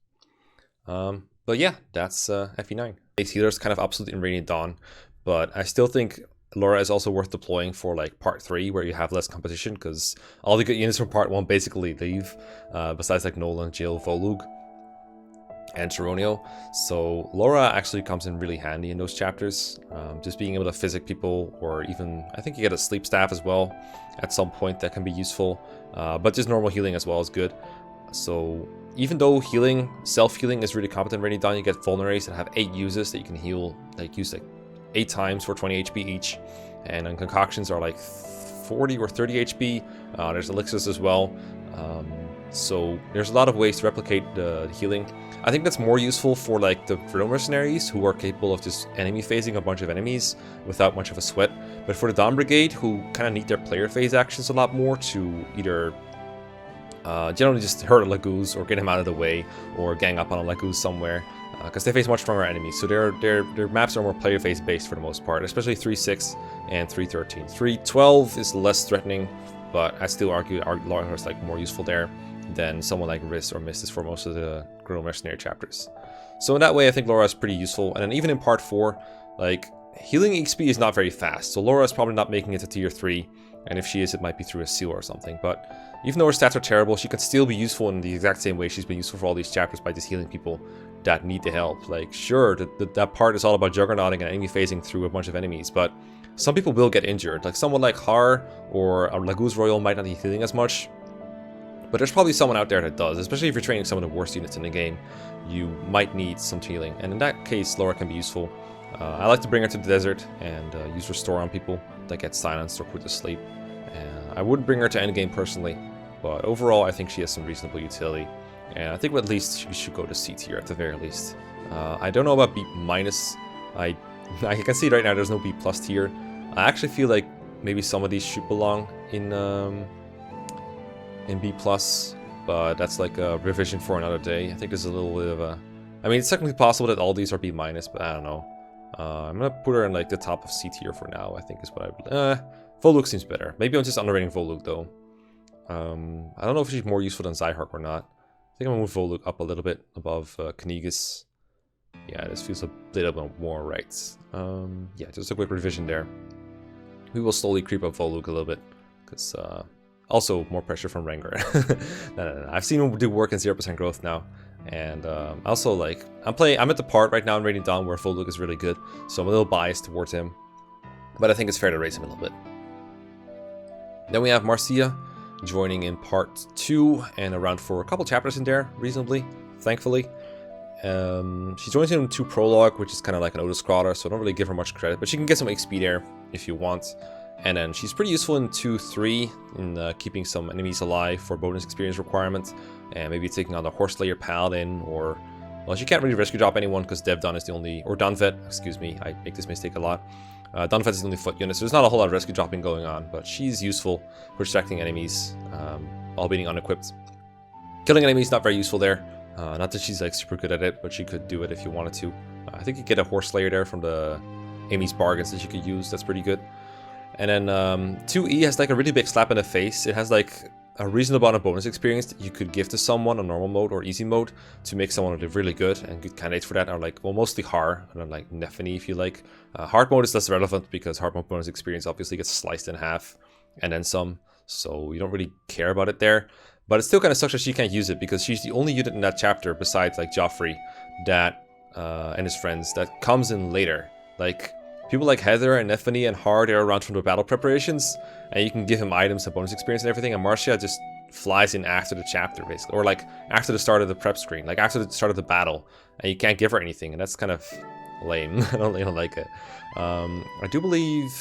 But yeah, that's FE9. Base healer's kind of obsolete in Radiant Dawn, but I still think Laura is also worth deploying for like part 3, where you have less competition, because all the good units from part 1 basically leave, besides like Nolan, Jill, Volug, and Geronio. So Laura actually comes in really handy in those chapters. Just being able to physic people, or even I think you get a sleep staff as well at some point that can be useful. But just normal healing as well is good. So even though self-healing is really competent in Radiant Dawn, you get vulnerates that have 8 uses that you can heal, use 8 times for 20 HP each. And then concoctions are like 40 or 30 HP. There's elixirs as well. So there's a lot of ways to replicate the healing. I think that's more useful for like the Renault mercenaries, who are capable of just enemy phasing a bunch of enemies without much of a sweat. But for the Dawn Brigade, who kind of need their player phase actions a lot more to either generally just hurt a Laguz or get him out of the way, or gang up on a Laguz somewhere, because they face much stronger enemies. So their maps are more player phase based for the most part, especially 3.6 and 3.13. 3.12 is less threatening, but I still argue Laura is like more useful there than someone like Riz or Mistis for most of the Renault mercenary chapters. So in that way, I think Laura is pretty useful. And then even in part 4, like healing XP is not very fast, so Laura is probably not making it to tier 3. And if she is, it might be through a seal or something. But even though her stats are terrible, she could still be useful in the exact same way she's been useful for all these chapters, by just healing people that need the help. Like, sure, that part is all about juggernauting and enemy phasing through a bunch of enemies, but some people will get injured. Like someone like Har or a Laguz Royal might not be healing as much, but there's probably someone out there that does. Especially if you're training some of the worst units in the game, you might need some healing. And in that case, Laura can be useful. I like to bring her to the desert and use Restore on people that get silenced or put to sleep. I wouldn't bring her to endgame personally, but overall I think she has some reasonable utility. And I think at least she should go to C tier at the very least. I don't know about B minus. I can see right now there's no B plus tier. I actually feel like maybe some of these should belong in B plus, but that's like a revision for another day. I think there's a little bit of a... I mean, it's technically possible that all these are B minus, but I don't know. I'm gonna put her in like the top of C tier for now, I think is what I would... Volug seems better. Maybe I'm just underrating Volug though. I don't know if she's more useful than Zyhark or not. I think I'm gonna move Volug up a little bit above Knigas. Yeah, this feels a little bit more right. Yeah, just a quick revision there. We will slowly creep up Volug a little bit, because also more pressure from Rengar. No. I've seen him do work in 0% growth now, and also like I'm at the part right now in Radiant Dawn where Volug is really good, so I'm a little biased towards him, but I think it's fair to raise him a little bit. Then we have Marcia joining in part 2 and around for a couple chapters in there, reasonably, thankfully. She joins in 2 prologue, which is kind of like an auto-scroller, so I don't really give her much credit, but she can get some XP there if you want. And then she's pretty useful in 2-3 in keeping some enemies alive for bonus experience requirements, and maybe taking on the Horslayer Paladin, or... Well, she can't really rescue drop anyone because Devdon is the only... Or Dunvet, excuse me, I make this mistake a lot. Dunvet is the only foot unit, so there's not a whole lot of rescue dropping going on, but she's useful for distracting enemies while being unequipped. Killing enemies, not very useful there. Not that she's like super good at it, but she could do it if you wanted to. I think you get a Horslayer there from the Amy's Bargains that you could use, that's pretty good. And then 2E has like a really big slap in the face. It has like a reasonable amount of bonus experience that you could give to someone on normal mode or easy mode to make someone really good, and good candidates for that are like, well, mostly Har, and then like Nefany if you like. Hard mode is less relevant because hard mode bonus experience obviously gets sliced in half and then some. so you don't really care about it there. But it still kind of sucks that she can't use it, because she's the only unit in that chapter, besides like Joffrey, that and his friends, that comes in later. Like, people like Heather and Neffany and Hard are around from the battle preparations, and you can give him items and bonus experience and everything, and Marcia just flies in after the chapter, basically. Or like, after the start of the prep screen, like after the start of the battle, and you can't give her anything, and that's kind of lame. I don't like it. I do believe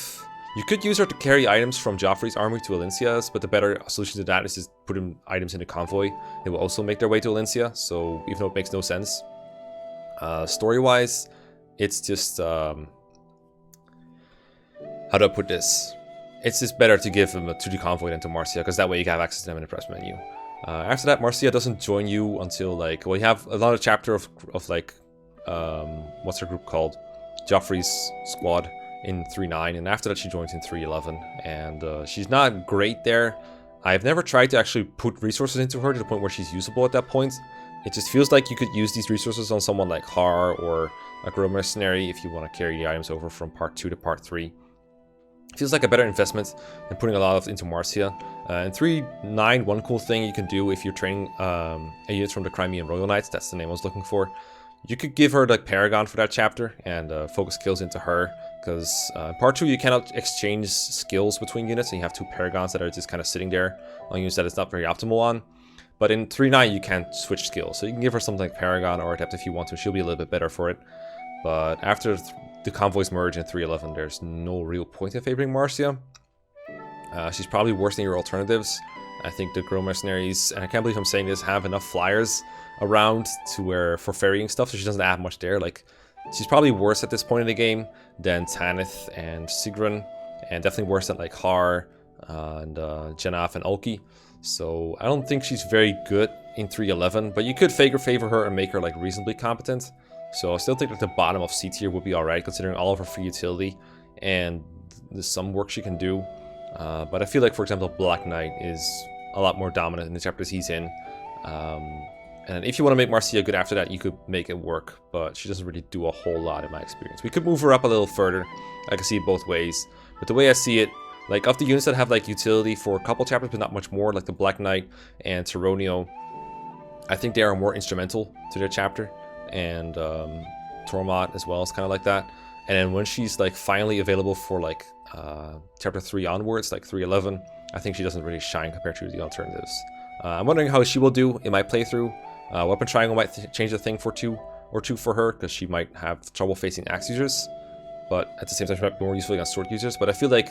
you could use her to carry items from Joffrey's army to Alencia's, but the better solution to that is just putting items in the convoy. They will also make their way to Alencia, so even though it makes no sense. Story-wise, it's just, how do I put this? It's just better to give them to the convoy than to Marcia, because that way you can have access to them in the press menu. After that, Marcia doesn't join you until, like, well, you have another chapter of like, what's her group called? Joffrey's squad in 3.9, and after that she joins in 3.11, and she's not great there. I've never tried to actually put resources into her to the point where she's usable at that point. It just feels like you could use these resources on someone like Har or a Grow Mercenary if you want to carry the items over from part 2 to part 3. It feels like a better investment than putting a lot of into Marcia. In 3.9, one cool thing you can do if you're training a unit from the Crimean Royal Knights, that's the name I was looking for, you could give her like Paragon for that chapter and focus skills into her, because in part 2 you cannot exchange skills between units, and you have 2 Paragons that are just kind of sitting there on units that it's not very optimal on. But in 3.9 you can switch skills, so you can give her something like Paragon or Adept if you want to. She'll be a little bit better for it. But after the convoys merge in 3.11, there's no real point in favoring Marcia. She's probably worse than your alternatives. I think the Grow Mercenaries, and I can't believe I'm saying this, have enough flyers around to where for ferrying stuff, so she doesn't have much there. Like, she's probably worse at this point in the game than Tanith and Sigrun, and definitely worse than like Har and Janaf and Ulki. So I don't think she's very good in 3.11, but you could favor her and make her like reasonably competent. So I still think that the bottom of C tier would be alright, considering all of her free utility and there's some work she can do. But I feel like, for example, Black Knight is a lot more dominant in the chapters he's in. And if you want to make Marcia good after that, you could make it work, but she doesn't really do a whole lot in my experience. We could move her up a little further. I can see it both ways. But the way I see it, like, of the units that have like utility for a couple chapters but not much more, like the Black Knight and Tyronio, I think they are more instrumental to their chapter. And Tormod as well is kind of like that. And then when she's like finally available for like chapter 3 onwards, like 3.11, I think she doesn't really shine compared to the alternatives. I'm wondering how she will do in my playthrough. Weapon Triangle might change the thing for 2 for her, because she might have trouble facing axe users, but at the same time she might be more useful against sword users. But I feel like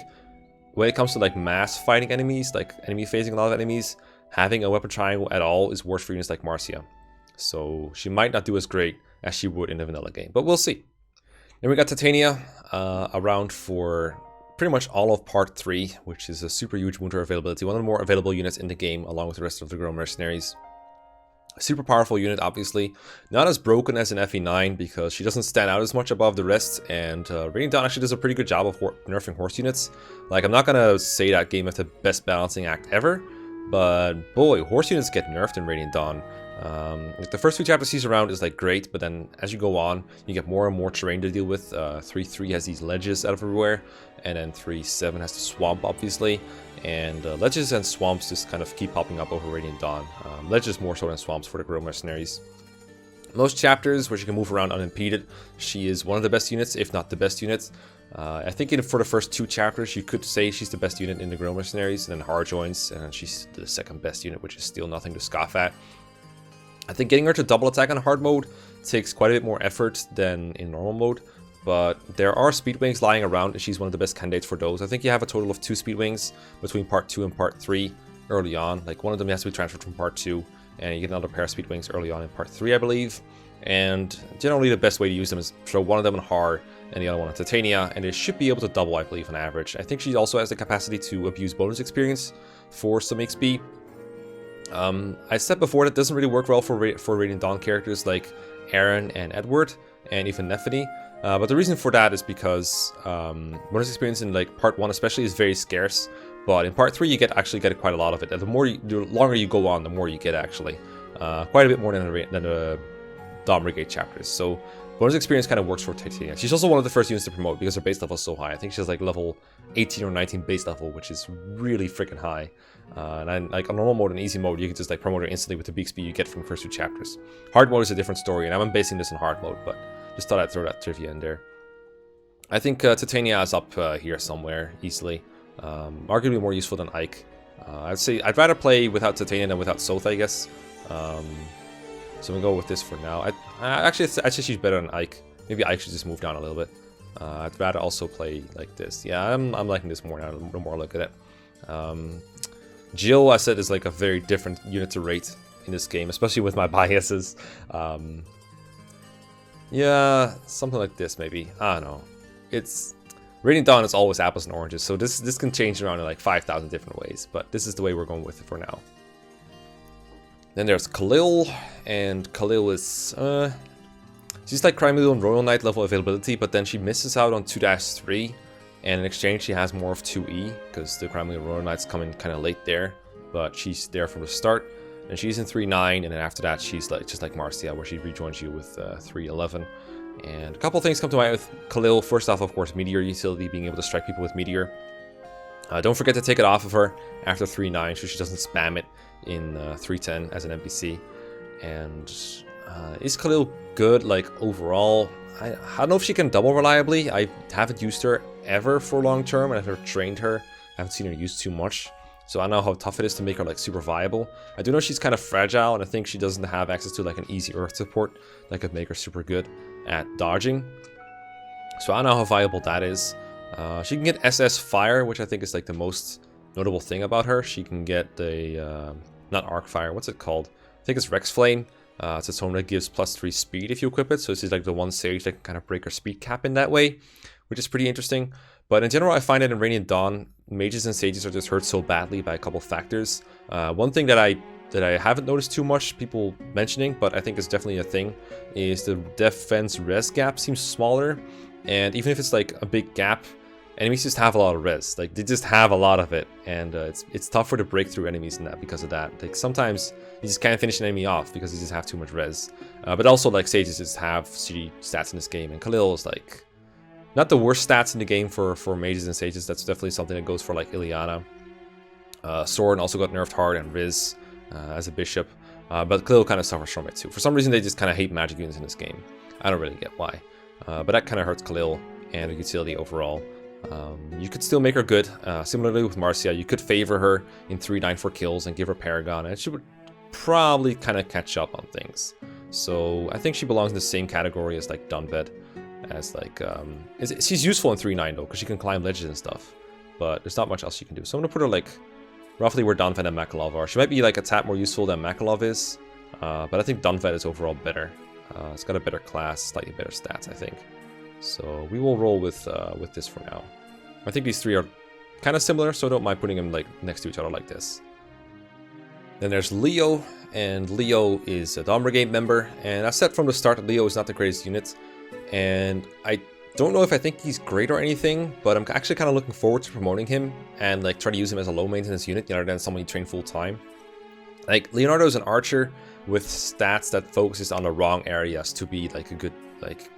when it comes to like mass fighting enemies, like enemy facing a lot of enemies, having a Weapon Triangle at all is worse for units like Marcia. So she might not do as great as she would in the vanilla game, but we'll see. Then we got Titania around for pretty much all of part 3, which is a super huge Winter availability, one of the more available units in the game along with the rest of the Grow Mercenaries. A super powerful unit, obviously. Not as broken as an FE9 because she doesn't stand out as much above the rest, and Radiant Dawn actually does a pretty good job of nerfing horse units. Like, I'm not gonna say that game has the best balancing act ever, but boy, horse units get nerfed in Radiant Dawn. Like the first 2 chapters she's around is like great, but then as you go on, you get more and more terrain to deal with. 3.3 has these ledges out of everywhere, and then 3.7 has the swamp, obviously. And ledges and swamps just kind of keep popping up over Radiant Dawn. Ledges more so than swamps for the Grow Mercenaries. Most chapters where she can move around unimpeded, she is one of the best units, if not the best unit. I think for the first 2 chapters, you could say she's the best unit in the Grow Mercenaries, and then Har joins, and then she's the second best unit, which is still nothing to scoff at. I think getting her to double attack on hard mode takes quite a bit more effort than in normal mode, but there are speed wings lying around, and she's one of the best candidates for those. I think you have a total of 2 speed wings between part 2 and part 3 early on. Like, one of them has to be transferred from part 2, and you get another pair of speed wings early on in part 3, I believe. And generally the best way to use them is throw one of them in Har and the other one on Titania, and they should be able to double, I believe, on average. I think she also has the capacity to abuse bonus experience for some XP. I said before that doesn't really work well for Radiant Dawn characters like Aaron and Edward, and even Neffany. But the reason for that is because bonus experience in like part 1 especially is very scarce, but in part 3 you actually get quite a lot of it. And the longer you go on, the more you get actually. Quite a bit more than the Dawn Brigade chapters. So bonus experience kind of works for Titania. She's also one of the first units to promote because her base level is so high. I think she has like level 18 or 19 base level, which is really freaking high. And then, like on normal mode and easy mode, you can just like promote her instantly with the big speed you get from the first 2 chapters. Hard mode is a different story, and I'm basing this on hard mode, but just thought I'd throw that trivia in there. I think Titania is up here somewhere easily. Arguably more useful than Ike. I'd say I'd rather play without Titania than without Soth, I guess. So we'll go with this for now. Actually, I'd say she's better than Ike. Maybe Ike should just move down a little bit. I'd rather also play like this. Yeah, I'm liking this more now, the more I look at it. Jill, I said, is like a very different unit to rate in this game, especially with my biases. Yeah, something like this maybe. I don't know. It's Radiant Dawn is always apples and oranges, so this can change around in like 5,000 different ways, but this is the way we're going with it for now. Then there's Khalil, and Khalil is she's like Crimea and Royal Knight level availability, but then she misses out on 2-3, and in exchange she has more of 2E, because the Crimea and Royal Knights come in kind of late there, but she's there from the start, and she's in 3-9, and then after that she's like just like Marcia, where she rejoins you with 3-11. And a couple things come to mind with Khalil. First off, of course, Meteor utility, being able to strike people with Meteor. Don't forget to take it off of her after 3-9, so she doesn't spam it in 3-10 as an NPC. And is Khalil good, like, overall? I don't know if she can double reliably. I haven't used her ever for long term, and I've never trained her. I haven't seen her used too much, so I don't know how tough it is to make her, like, super viable. I do know she's kind of fragile, and I think she doesn't have access to, like, an easy earth support that could make her super good at dodging. So I don't know how viable that is. She can get SS Fire, which I think is like the most notable thing about her. She can get the not Arc Fire, what's it called? I think it's Rex Flame. It's a tome that gives +3 speed if you equip it, so this is like the one sage that can kind of break her speed cap in that way, which is pretty interesting. But in general, I find that in Radiant Dawn, mages and sages are just hurt so badly by a couple factors. One thing that I haven't noticed too much people mentioning, but I think it's definitely a thing, is the defense res gap seems smaller. And even if it's like a big gap, enemies just have a lot of res. Like, they just have a lot of it, and it's tougher to break through enemies in that because of that. Like, sometimes you just can't finish an enemy off because you just have too much res. But also, like, sages just have shitty stats in this game, and Khalil is like not the worst stats in the game for mages and sages. That's definitely something that goes for like Ileana. Soren also got nerfed hard, and Riz as a bishop, but Khalil kind of suffers from it too. For some reason, they just kind of hate magic units in this game. I don't really get why, but that kind of hurts Khalil and the utility overall. You could still make her good. Similarly with Marcia, you could favor her in 3-9 for kills and give her Paragon, and she would probably kind of catch up on things. So I think she belongs in the same category as like Dunved, as like she's useful in 3-9 though, because she can climb ledges and stuff, but there's not much else you can do. So I'm gonna put her like roughly where Dunved and Makalov are. She might be like a tad more useful than Makalov is, but I think Dunved is overall better. It's got a better class, slightly better stats, I think. So we will roll with this for now. I think these three are kind of similar, so I don't mind putting them like next to each other like this. Then there's Leo, and Leo is a Dawn Brigade member, and I said from the start that Leo is not the greatest unit, and I don't know if I think he's great or anything, but I'm actually kind of looking forward to promoting him and like try to use him as a low maintenance unit rather than someone you train full time. Like, Leonardo is an archer with stats that focuses on the wrong areas to be like a good like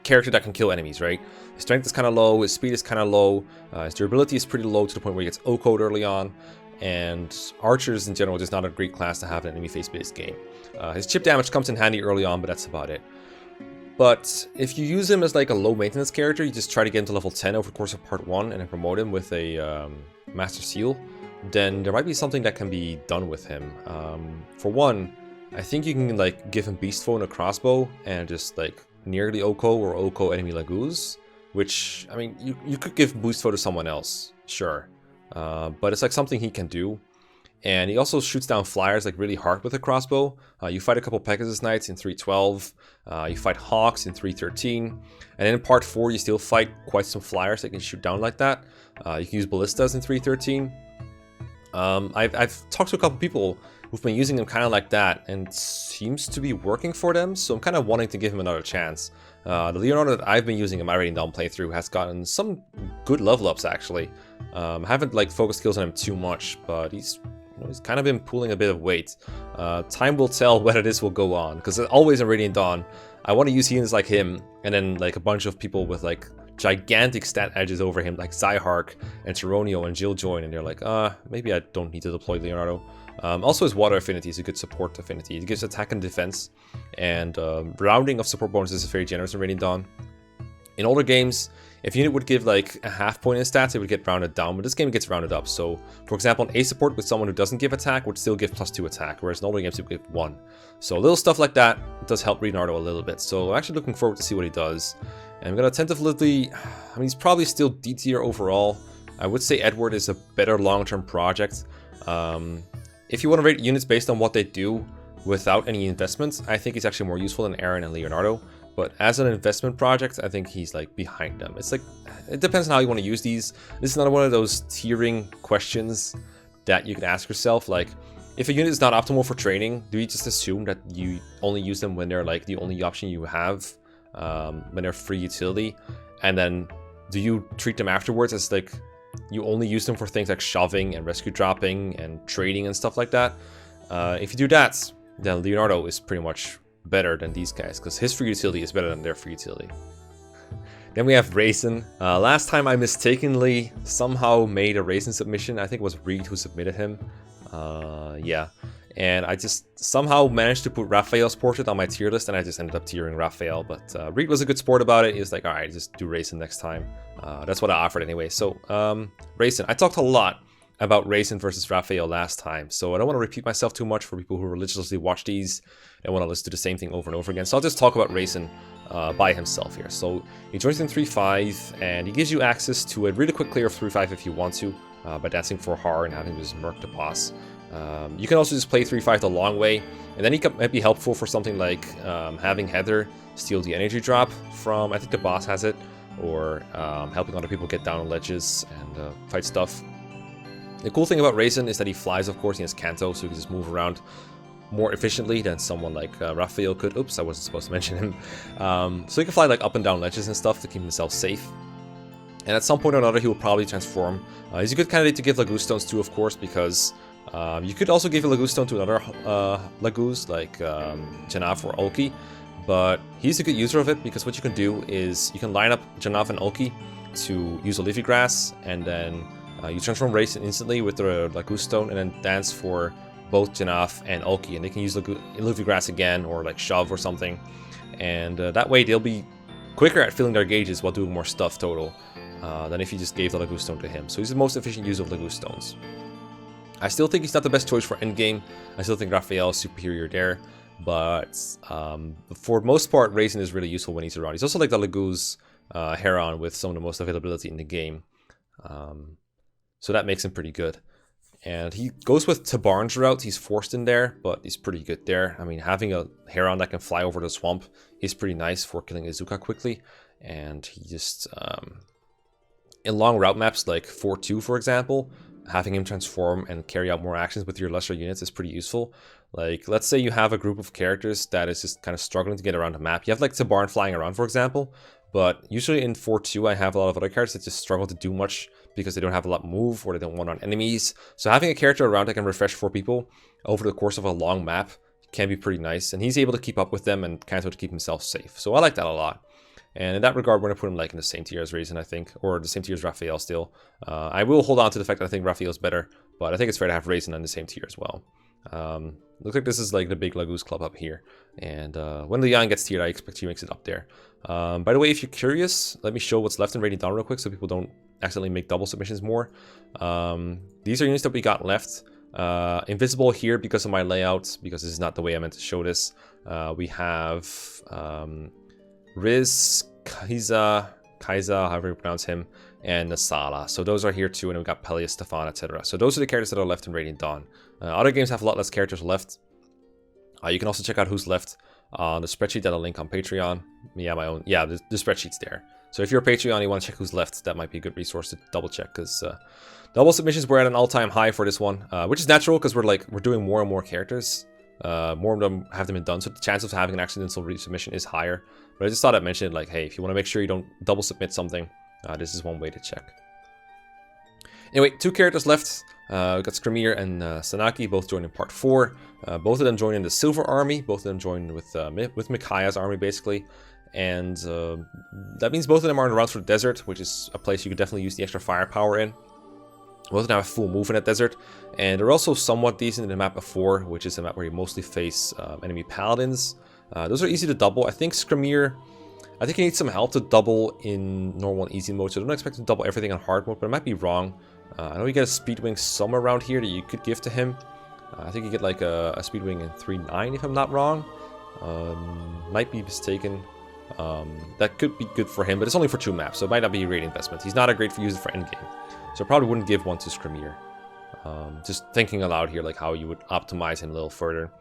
character that can kill enemies, right? His strength is kind of low, his speed is kind of low, his durability is pretty low to the point where he gets OCO'd early on, and archers in general is just not a great class to have in an enemy face-based game. His chip damage comes in handy early on, but that's about it. But if you use him as like a low maintenance character, you just try to get him to level 10 over the course of part 1 and then promote him with a Master Seal, then there might be something that can be done with him. For one, I think you can like give him Beast Foe and a crossbow and just like nearly OCO or OCO enemy Laguz, which, I mean, you could give Beast Foe to someone else, sure. But it's like something he can do. And he also shoots down flyers like really hard with a crossbow. You fight a couple Pegasus Knights in 312. You fight Hawks in 313. And then in part 4, you still fight quite some flyers that can shoot down like that. You can use ballistas in 313. I've talked to a couple people who've been using them kind of like that, and it seems to be working for them. So I'm kind of wanting to give him another chance. The Leonardo that I've been using in my Radiant Dawn playthrough has gotten some good level ups actually. I haven't like focused kills on him too much, but he's he's kind of been pulling a bit of weight. Time will tell whether this will go on, because always in Radiant Dawn, I want to use units like him, and then like a bunch of people with like gigantic stat edges over him, like Zyhark and Tyronio and Jill join, and they're like, maybe I don't need to deploy Leonardo. Also, his water affinity is a good support affinity. It gives attack and defense, and rounding of support bonuses is very generous in Radiant Dawn. In older games, if a unit would give like a half point in stats, it would get rounded down, but this game gets rounded up. So, for example, an A support with someone who doesn't give attack would still give +2 attack, whereas in older games it would give 1. So little stuff like that does help Leonardo a little bit. So I'm actually looking forward to see what he does. And I'm going to tentatively, I mean, he's probably still D tier overall. I would say Edward is a better long-term project. If you want to rate units based on what they do without any investments, I think he's actually more useful than Aaron and Leonardo. But as an investment project, I think he's like behind them. It's like, it depends on how you want to use these. This is not one of those tiering questions that you can ask yourself. Like, if a unit is not optimal for training, do you just assume that you only use them when they're like the only option you have, when they're free utility? And then do you treat them afterwards as like, you only use them for things like shoving and rescue dropping and trading and stuff like that? If you do that, then Leonardo is pretty much better than these guys, because his free utility is better than their free utility. Then we have Raisin. Last time I mistakenly somehow made a Raisin submission. I think it was Reed who submitted him. Yeah. And I just somehow managed to put Raphael's portrait on my tier list, and I just ended up tiering Raphael. But Reed was a good sport about it. He was like, alright, just do Raisin next time. That's what I offered anyway. So, Raisin. I talked a lot about Raisin versus Raphael last time, so I don't want to repeat myself too much for people who religiously watch these and want to listen to the same thing over and over again. So I'll just talk about Raisin by himself here. So he joins in 3-5, and he gives you access to a really quick clear of 3-5 if you want to, by dancing for Har and having just murk the boss. You can also just play 3-5 the long way, and then he might be helpful for something like having Heather steal the energy drop from, I think the boss has it, or helping other people get down on ledges and fight stuff. The cool thing about Raisin is that he flies, of course. He has Canto, so he can just move around more efficiently than someone like Raphael could. Oops, I wasn't supposed to mention him. So he can fly like up and down ledges and stuff to keep himself safe. And at some point or another, he will probably transform. He's a good candidate to give Laguz Stones to, of course, because you could also give a Laguz Stone to another Laguz, like Janaf or Ulki. But he's a good user of it, because what you can do is you can line up Janaf and Ulki to use a Leafy Grass, and then you transform Raisin instantly with the Laguz Stone, and then dance for both Janaf and Ulki, and they can use Leafy Grass again, or like shove or something. And that way they'll be quicker at filling their gauges while doing more stuff total than if you just gave the Laguz Stone to him. So he's the most efficient use of Laguz Stones. I still think he's not the best choice for endgame. I still think Raphael is superior there. But for most part, Raisin is really useful when he's around. He's also like the Laguz Heron with some of the most availability in the game. So that makes him pretty good. And he goes with Tabarn's route. He's forced in there, but he's pretty good there. I mean, having a Heron that can fly over the swamp is pretty nice for killing Izuka quickly. And he just, in long route maps like 4-2, for example, having him transform and carry out more actions with your lesser units is pretty useful. Like, let's say you have a group of characters that is just kind of struggling to get around the map. You have like Tabarn flying around, for example. But usually in 4-2, I have a lot of other characters that just struggle to do much because they don't have a lot of move or they don't want on enemies. So having a character around that can refresh 4 people over the course of a long map can be pretty nice. And he's able to keep up with them and kind of to keep himself safe. So I like that a lot. And in that regard, we're going to put him like in the same tier as Raisin, I think. Or the same tier as Raphael still. I will hold on to the fact that I think Raphael's better. But I think it's fair to have Raisin on the same tier as well. Looks like this is like the big Laguz club up here. And when Leon gets tiered, I expect he makes it up there. By the way, if you're curious, let me show what's left in Radiant Dawn real quick so people don't accidentally make double submissions more. These are units that we got left. Invisible here because of my layout, because this is not the way I meant to show this. We have Riz, Kaisa, however you pronounce him, and Nasala. So those are here too, and we've got Peleus, Stefan, etc. So those are the characters that are left in Radiant Dawn. Other games have a lot less characters left. You can also check out who's left on the spreadsheet that I'll link on Patreon. Yeah, my own. Yeah, the spreadsheet's there. So if you're a Patreon and you want to check who's left, that might be a good resource to double check, because double submissions were at an all-time high for this one, which is natural because we're doing more and more characters. More of them have been done, so the chance of having an accidental resubmission is higher. But I just thought I'd mention it, like, hey, if you want to make sure you don't double submit something, this is one way to check. Anyway, 2 characters left. We got Skrimir and Sanaki both joined in part 4. Both of them joined in the Silver Army. Both of them joined with Mekkah's army, basically. And that means both of them are on the route through the desert, which is a place you could definitely use the extra firepower in. Both of them have full move in that desert. And they're also somewhat decent in the map of 4, which is a map where you mostly face enemy paladins. Those are easy to double. I think Skrimir, I think he needs some help to double in normal and easy mode, so I don't expect him to double everything on hard mode, but I might be wrong. I know you get a speed wing somewhere around here that you could give to him. I think you get like a speed wing in 3.9 if I'm not wrong. Might be mistaken. That could be good for him, but it's only for 2 maps, so it might not be a great investment. He's not a great user for endgame, so I probably wouldn't give one to Skrimir. Just thinking aloud here, like how you would optimize him a little further.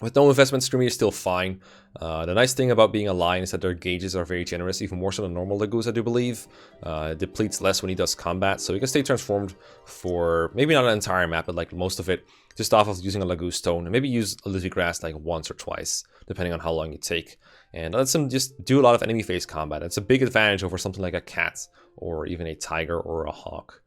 With no investment, Skrimir is still fine. The nice thing about being a lion is that their gauges are very generous, even more so than normal Lagoos, I do believe. It depletes less when he does combat, so he can stay transformed for maybe not an entire map, but like most of it, just off of using a Lagoo stone, and maybe use a Lizzie Grass like once or twice, depending on how long you take. And lets him just do a lot of enemy phase combat. It's a big advantage over something like a cat, or even a tiger or a hawk.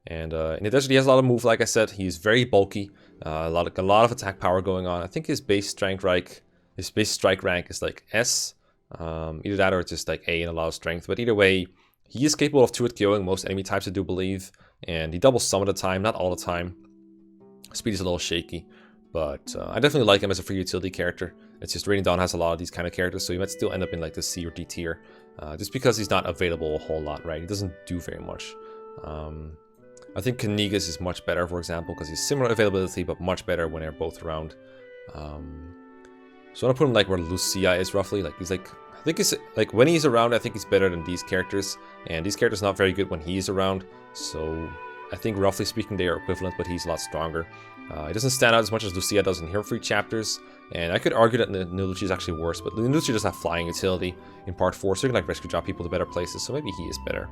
And in the desert, he has a lot of move, like I said. He's very bulky, a lot of attack power going on. I think his base strike rank is like S. Either that or it's just like A and a lot of strength. But either way, he is capable of 2-hit KOing most enemy types, I do believe. And he doubles some of the time, not all the time. Speed is a little shaky. But I definitely like him as a free utility character. It's just Raining Dawn has a lot of these kind of characters, so he might still end up in like the C or D tier. Just because he's not available a whole lot, right? He doesn't do very much. I think Kanigas is much better, for example, because he's similar availability, but much better when they're both around. So I want to put him like where Lucia is roughly. Like he's like, I think he's like when he's around, I think he's better than these characters, and these characters are not very good when he's around. So I think roughly speaking they are equivalent, but he's a lot stronger. He doesn't stand out as much as Lucia does in Hero Free chapters, and I could argue that Lucia is actually worse, but Lucia does have flying utility in part 4, so you can like rescue drop people to better places, so maybe he is better.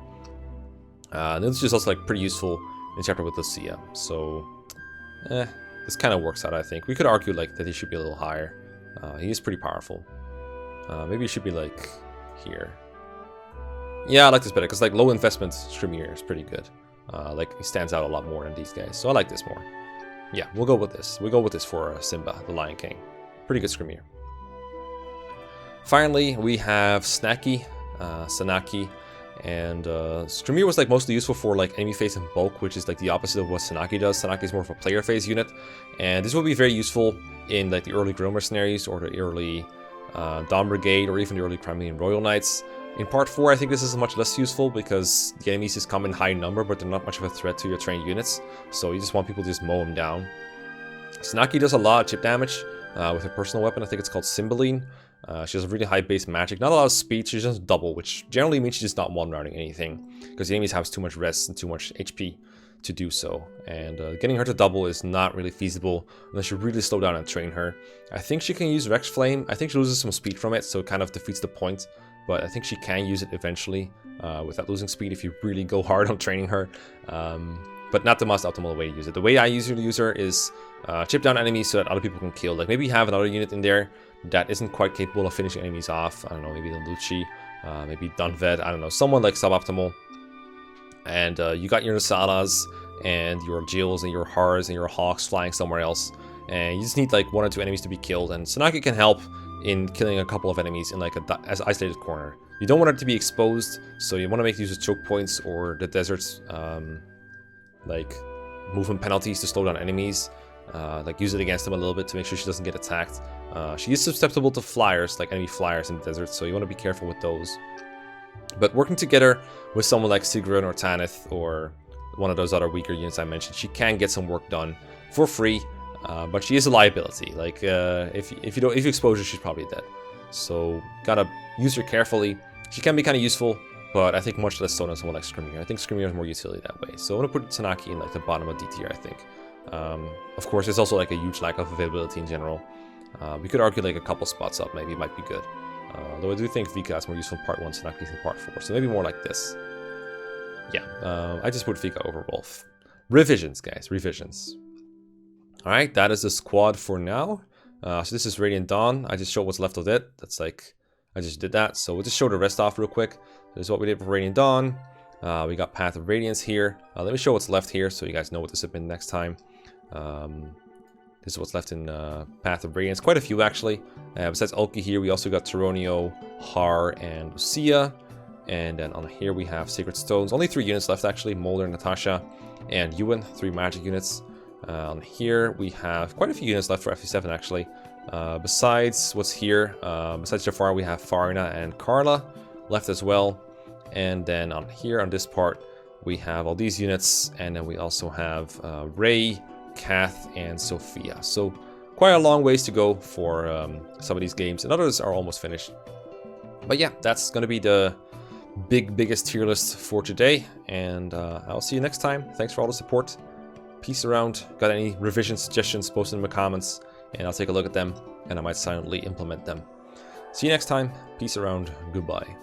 Lucia is also like pretty useful in chapter with Lucia, so this kind of works out. I think we could argue like that he should be a little higher. He is pretty powerful. Maybe he should be like here. Yeah, I like this better because like low investment Skrimir is pretty good. Like he stands out a lot more than these guys, so I like this more. Yeah, we'll go with this. We'll go with this for Simba, the Lion King. Pretty good Skrimir. Finally, we have Sanaki, and Skrimir was like mostly useful for like enemy phase and bulk, which is like the opposite of what Sanaki does. Sanaki is more of a player phase unit, and this will be very useful in like the early Grill Mercenaries or the early Dawn Brigade or even the early Crimean Royal Knights. In part 4, I think this is much less useful because the enemies just come in high number, but they're not much of a threat to your trained units, so you just want people to just mow them down. Sanaki does a lot of chip damage with her personal weapon. I think it's called Cymbeline. She has a really high base magic, not a lot of speed, she doesn't double, which generally means she's just not one-rounding anything, because the enemies have too much rest and too much HP to do so, and getting her to double is not really feasible unless you really slow down and train her. I think she can use Rex Flame. I think she loses some speed from it, so it kind of defeats the point, but I think she can use it eventually without losing speed if you really go hard on training her, but not the most optimal way to use it. The way I usually use her is chip down enemies so that other people can kill. Like maybe you have another unit in there that isn't quite capable of finishing enemies off. I don't know, maybe the Lucci, maybe Dunved, I don't know, someone like suboptimal. And you got your Nasalas and your Jills and your Hars and your Hawks flying somewhere else. And you just need like 1 or 2 enemies to be killed. And Sanaki can help in killing a couple of enemies in like as isolated corner. You don't want it to be exposed, so you want to make use of choke points or the desert's like movement penalties to slow down enemies. Like use it against them a little bit to make sure she doesn't get attacked. She is susceptible to flyers, like enemy flyers in the desert, so you want to be careful with those. But working together with someone like Sigrun or Tanith or one of those other weaker units I mentioned, she can get some work done for free. But she is a liability. Like if you expose her, she's probably dead. So gotta use her carefully. She can be kind of useful, but I think much less so than someone like Skrimir. I think Skrimir has more utility that way. So I'm gonna put Sanaki in like the bottom of D tier, I think. Of course, there's also like a huge lack of availability in general. We could argue like a couple spots up, maybe it might be good. Though I do think Vika is more useful in part 1, Sanaki in part 4. So maybe more like this. Yeah, I just put Vika over Wolf. Revisions, guys, revisions. Alright, that is the squad for now. So this is Radiant Dawn. I just showed what's left of it. That's like, I just did that. So we'll just show the rest off real quick. This is what we did for Radiant Dawn. We got Path of Radiance here. Let me show what's left here so you guys know what to submit next time. This is what's left in Path of Radiance. Quite a few, actually. Besides Ulki here, we also got Tironio, Har, and Lucia. And then on here we have Sacred Stones. Only 3 units left, actually. Mulder, Natasha, and Ewan. 3 magic units. On here we have quite a few units left for FE7, actually. Besides what's here, besides Jafar, we have Farina and Carla left as well. And then on here, on this part, we have all these units. And then we also have Ray, Kath, and Sophia. So quite a long ways to go for some of these games, and others are almost finished. But yeah, that's going to be the biggest tier list for today, and I'll see you next time. Thanks for all the support. Peace around. Got any revision suggestions, post them in the comments, and I'll take a look at them, and I might silently implement them. See you next time. Peace around. Goodbye.